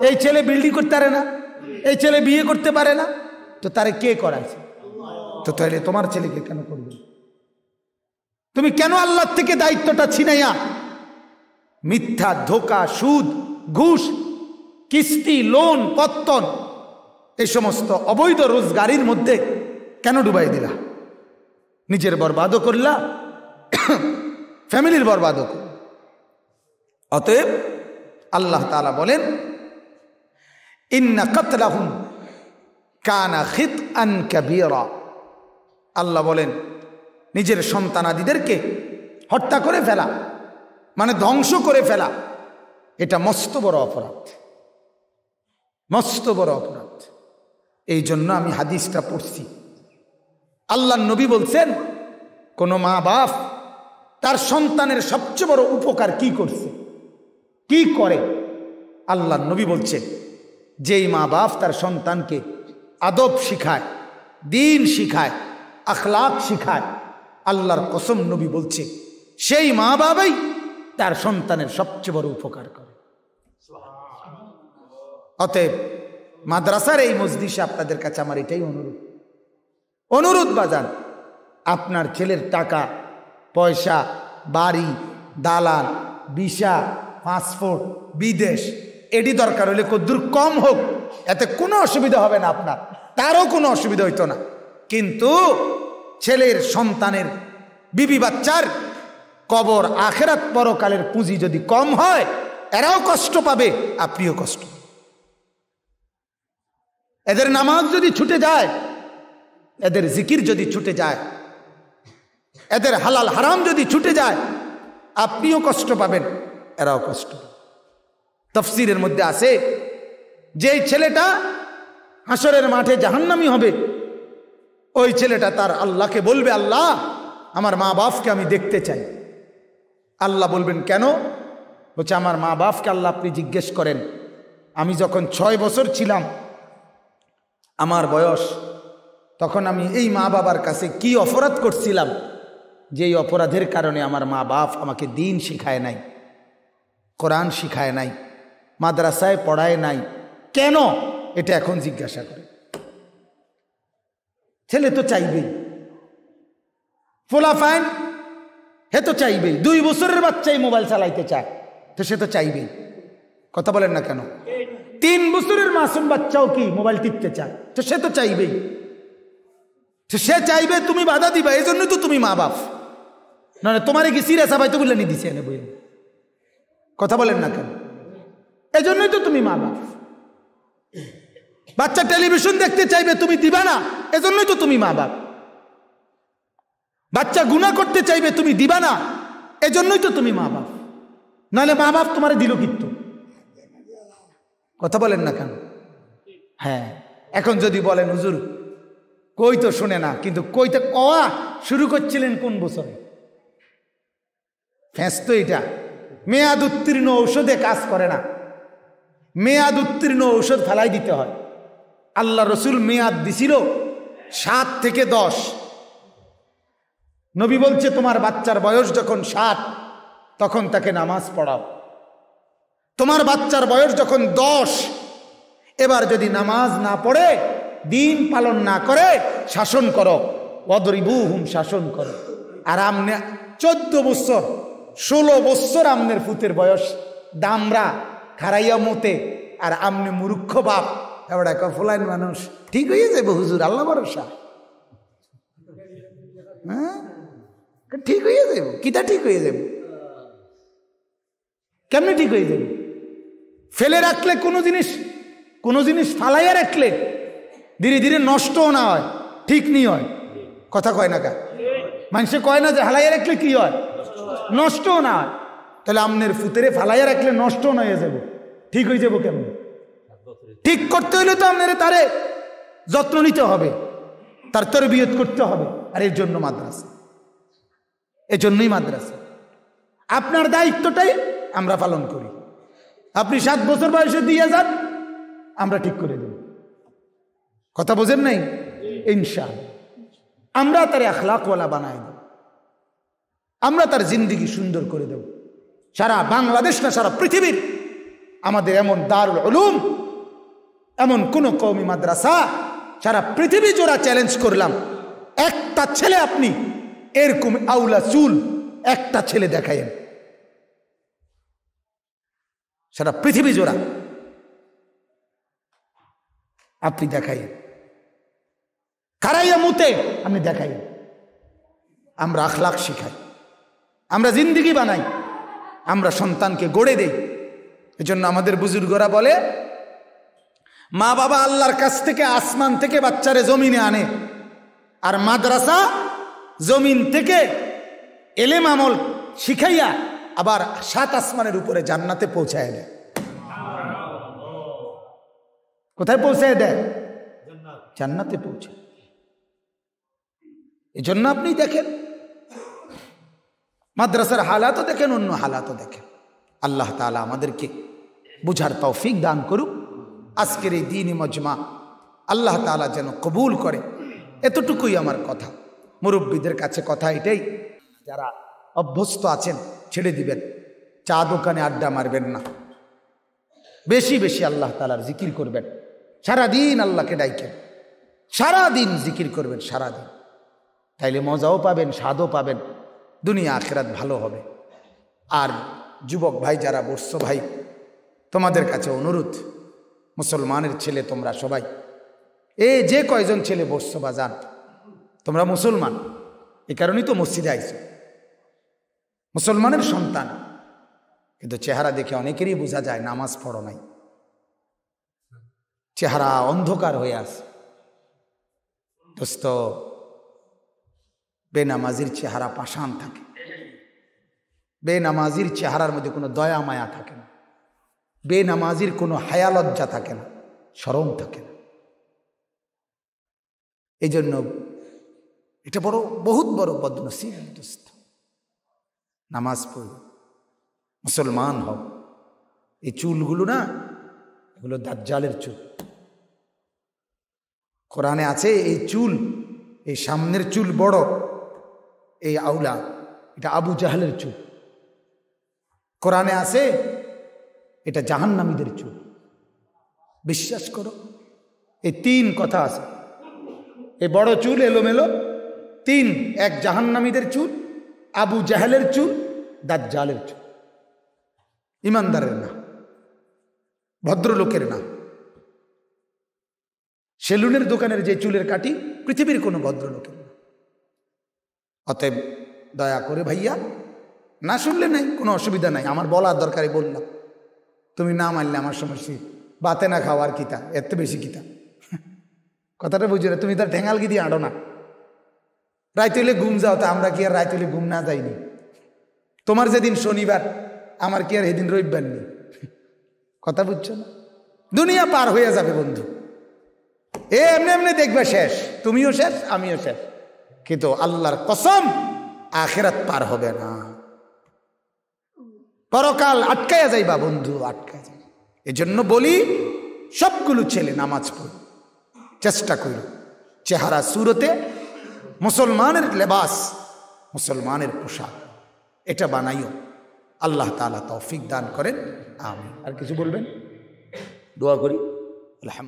এই ছেলে বিল্ডিং করতে পারে না, এই ছেলে বিয়ে করতে পারে না, তো তারে কে করাইছে? তো তাহলে তোমার ছেলেকে কেন করবে? তুমি কেন আল্লাহর থেকে দায়িত্বটা ছিনাইয়া মিথ্যা, ধোকা, সুদ, ঘুষ, কিস্তি, লোন, পত্তন, এই সমস্ত অবৈধ রোজগারির মধ্যে কেন ডুবাই দিলা? নিজের বরবাদও করলা, ফ্যামিলির বরবাদও করলা। অতএব আল্লাহ তাআলা বলেন ইন্না কাতলাহুম কানা খিতআন কাবীরা। আল্লাহ বলেন নিজের সন্তানাদিদেরকে হত্যা করে ফেলা মানে ধ্বংস করে ফেলা, এটা মস্ত বড় অপরাধ, মস্ত বড় অপরাধ। এই জন্য আমি হাদিসটা পড়ছি। আল্লাহর নবী বলছেন কোন মা বাপ তার সন্তানের সবচেয়ে বড় উপকার কি করছে? কি করে? আল্লাহর নবী বলছে, যেই মা বাপ তার সন্তানকে আদব শিখায়, দিন শিখায়, আখলাক শিখায়, আল্লাহর কসম নবী বলছে সেই মা বাবাই তার সন্তানের সবচেয়ে বড় উপকার করে। অতএব মাদ্রাসার এই মজলিসে আপনাদের কাছে আমার এটাই অনুরোধ বাজান, আপনার ছেলের টাকা পয়সা, বাড়ি, দালান, ভিসা, পাসপোর্ট, বিদেশ, এটি দরকার হলে কদ্দুর কম হোক, এতে কোনো অসুবিধা হবে না, আপনার তারও কোনো অসুবিধা হইতো না। কিন্তু ছেলের সন্তানের বিবি বাচ্চার কবর আখেরাত পরকালের পুঁজি যদি কম হয়, এরাও কষ্ট পাবে, আপনিও কষ্ট। এদের নামাজ যদি ছুটে যায়, এদের জিকির যদি ছুটে যায়, এদের হালাল হারাম যদি ছুটে যায়, আপনিও কষ্ট পাবেন, এরাও কষ্ট। তাফসীরের মধ্যে আছে যে ছেলেটা হাসরের মাঠে জাহান্নামী হবে, ওই ছেলেটা তার আল্লাহকে বলবে, আল্লাহ আমার মা বাপকে আমি দেখতে চাই। আল্লাহ বলবেন কেন? বলছে, আমার মা বাপকে আল্লাহ আপনি জিজ্ঞেস করেন, আমি যখন 6 বছর ছিলাম, আমার বয়স, তখন আমি এই মা বাবার কাছে কি অপরাধ করছিলাম, যে এই অপরাধের কারণে আমার মা বাপ আমাকে দিন শিখায় নাই, কোরআন শিখায় নাই, মাদ্রাসায় পড়ায় নাই, কেন? এটা এখন জিজ্ঞাসা করে। ছেলে তো চাইবেই, ফোলাফাইন হে তো চাইবেই। 2 বছরের বাচ্চাই মোবাইল চালাইতে চায়, তো সে তো চাইবেই। কথা বলেন না কেন? 3 বছরের মাসুম বাচ্চাও কি মোবাইল টিপতে চায়, তো সে তো চাইবেই। সে চাইবে, তুমি বাধা দিবা, এই জন্য তো তুমি মা বাপ। না তোমারে কি সিরিয়াস ভাই তো বলে নি দিছে এনে বই। কথা বলেন না কেন? এই জন্যই তো তুমি মা বাপ। বাচ্চা টেলিভিশন দেখতে চাইবে, তুমি দিবা না, এজন্যই তো তুমি মা বাপ। বাচ্চা গুনাহ করতে চাইবে, তুমি দিবা না, এজন্যই তো তুমি মা বাপ। নাহলে মা বাপ তোমারে দিল কিন্তু। কথা বলেন না কেন? হ্যাঁ, এখন যদি বলেন হুজুর কই তো শুনে না, কিন্তু কইতে কওয়া শুরু করছিলেন কোন বছরে? ফ্যাঁস তো এটা মেয়াদ উত্তীর্ণ ঔষধে কাজ করে না। মেয়াদ উত্তীর্ণ ঔষধ ফেলাই দিতে হয়। আল্লাহ রসুল মেয়াদ দিছিল 7 থেকে 10। নবী বলছে, তোমার বাচ্চার বয়স যখন 7, তখন তাকে নামাজ পড়াও। তোমার বাচ্চার বয়স যখন 10, এবার যদি নামাজ না পড়ে, দিন পালন না করে, শাসন করো। ওয়াদরিবুহুম, শাসন করো। আর আমনে 14 বছর 16 বছর আমনের ফুতের বয়স, দামরা খারাইয়া মতে, আর আমনে মূর্খ বাপ, এবার কফলাইন মানুষ, ঠিক হয়ে যাবে হুজুর, আল্লাহ ভরসা। হ্যাঁ, ঠিক হয়ে যাব। কিটা ঠিক হয়ে যাব? কেমনে ঠিক হয়ে যাবে? ফেলে রাখলে কোনো জিনিস ফালাইয়া রাখলে ধীরে ধীরে নষ্টও না হয়, ঠিক নি হয়। কথা কয় না কা? মানুষে কয় না যে হালাইয়া রাখলে কি হয়? নষ্টও না হয়। তাহলে আমনের ফুতেরে ফালাইয়া রাখলে নষ্টও না হয়ে যাব, ঠিক হয়ে যাব কেমন? ঠিক করতে হইলে তো আপনার তারে যত্ন নিতে হবে, তার তরবিয়ত করতে হবে। আর এর জন্য মাদ্রাসা, এজন্যই মাদ্রাসা। আপনার দায়িত্বটাই আমরা পালন করি। আপনি 7 বছর বয়সে দিয়ে যান, আমরা ঠিক করে দেব। কথা বোঝেন নাই? ইনশাআল্লাহ আমরা তার আখলাকওয়ালা বানাই দেব, আমরা তার জিন্দেগি সুন্দর করে দেব। সারা বাংলাদেশ না, সারা পৃথিবীর আমাদের এমন দারুল উলুম, এমন কোন কওমি মাদ্রাসা, সারা পৃথিবী জোড়া চ্যালেঞ্জ করলাম, একটা ছেলে আপনি এরকম আউলা চুল একটা ছেলে দেখায়েন, সারা পৃথিবী জোড়া আপনি দেখাইয়েন, খারাইয়া মুতে আপনি দেখাইয়েন। আমরা আখলাক শিখাই, আমরা জিন্দেগি বানাই, আমরা সন্তানকে গড়ে দেই। এজন্য আমাদের বুজুর্গরা বলে, মা বাবা আল্লাহর কাছ থেকে, আসমান থেকে বাচ্চারে জমিনে আনে, আর মাদ্রাসা জমিন থেকে এলেম আমল শিখাইয়া আবার 7 আসমানের উপরে জান্নাতে পৌঁছায় দেয়। কোথায় পৌঁছায় দেয়? জান্নাতে পৌঁছায়। এজন্য আপনি দেখেন মাদ্রাসার হালাতও দেখেন, অন্য হালাতও দেখেন। আল্লাহ তাআলা আমাদেরকে বুঝার তৌফিক দান করুক। আজকের এই দ্বীনি মজমা আল্লাহ তাআলা যেন কবুল করে, এতটুকুই আমার কথা। মুরব্বীদের কাছে কথা এটাই, যারা অভ্যস্ত আছেন ছেড়ে দিবেন, চা দোকানে আড্ডা মারবেন না, বেশি বেশি আল্লাহ তাআলার জিকির করবেন, সারাদিন আল্লাহকে ডাইকেন, সারাদিন জিকির করবেন, সারাদিন। তাইলে মজাও পাবেন, স্বাদও পাবেন, দুনিয়া আখিরাত ভালো হবে। আর যুবক ভাই যারা বসছো ভাই, তোমাদের কাছে অনুরোধ, মুসলমানের ছেলে তোমরা সবাই, যে কয়জন ছেলে বসছো বা যান, তোমরা মুসলমান, এ কারণেই তো মসজিদে আইছো, মুসলমানের সন্তান। কিন্তু চেহারা দেখে অনেকেরই বোঝা যায় নামাজ পড়ো নাই, চেহারা অন্ধকার হয়ে আছে। দোস্ত, বেনামাজির চেহারা পাষাণ থাকে, বেনামাজির চেহারার মধ্যে কোনো দয়া মায়া থাকে না, বেনামাজির কোনো হায়া লজ্জা থাকে না, শরম থাকে না। এই জন্য এটা বহুত বড় বদনসিব দোস্ত। নামাজ পড়ো, মুসলমান হও। এই চুলগুলো না, এগুলো দাজ্জালের চুল। কোরআনে আছে এই চুল, এই সামনের চুল বড়, এই আউলা, এটা আবু জাহলের চুল। কোরআনে আছে এটা জাহান্নামীদের চুল। বিশ্বাস করো, এই 3 কথা আছে। এই বড় চুল এলোমেলো 3, এক জাহান্নামীদের চুল, আবু জাহলের চুল, দাজ্জালের চুল। ইমানদারের না, ভদ্রলোকের না। সেলুনের দোকানের যে চুলের কাটি পৃথিবীর কোনো ভদ্রলোকের না। অতএব দয়া করে ভাইয়া, না শুনলে নাই, কোনো অসুবিধা নাই, আমার বলার দরকারে বললাম, তুমি না মানলে আমার সমস্যা। বাতে না খাওয়ার কিতা, এত বেশি কিতা, কথাটা বুঝো না। তুমি তার ঠেঙালগি দিয়ে আঁড়ো না। রাইতলে ঘুম যাও, তা আমরা কি আর রাইতলে ঘুম না যাইনি? তোমার যেদিন শনিবার, আমার কি আর সেদিন রবিবার নেই? কথা বুঝছো না? দুনিয়া পার হয়ে যাবে বন্ধু, এমনি এমনি দেখবে শেষ, তুমিও শেষ, আমিও শেষ। কিন্তু আল্লাহর কসম, আখিরাত পার হবে না, পরকাল আটকায়া যাইবা বন্ধু, আটকায়া যাইবা। এজন্য বলি, সবগুলো ছেলে নামাজ পড়ো, চেষ্টা করো চেহারা সুরতে মুসলমানের লেবাস, মুসলমানের পোশাক, এটা বানাইও। আল্লাহ তাআলা তৌফিক দান করেন, আমিন। আর কিছু বলবেন? দোয়া করি। আলহামদুলিল্লাহ।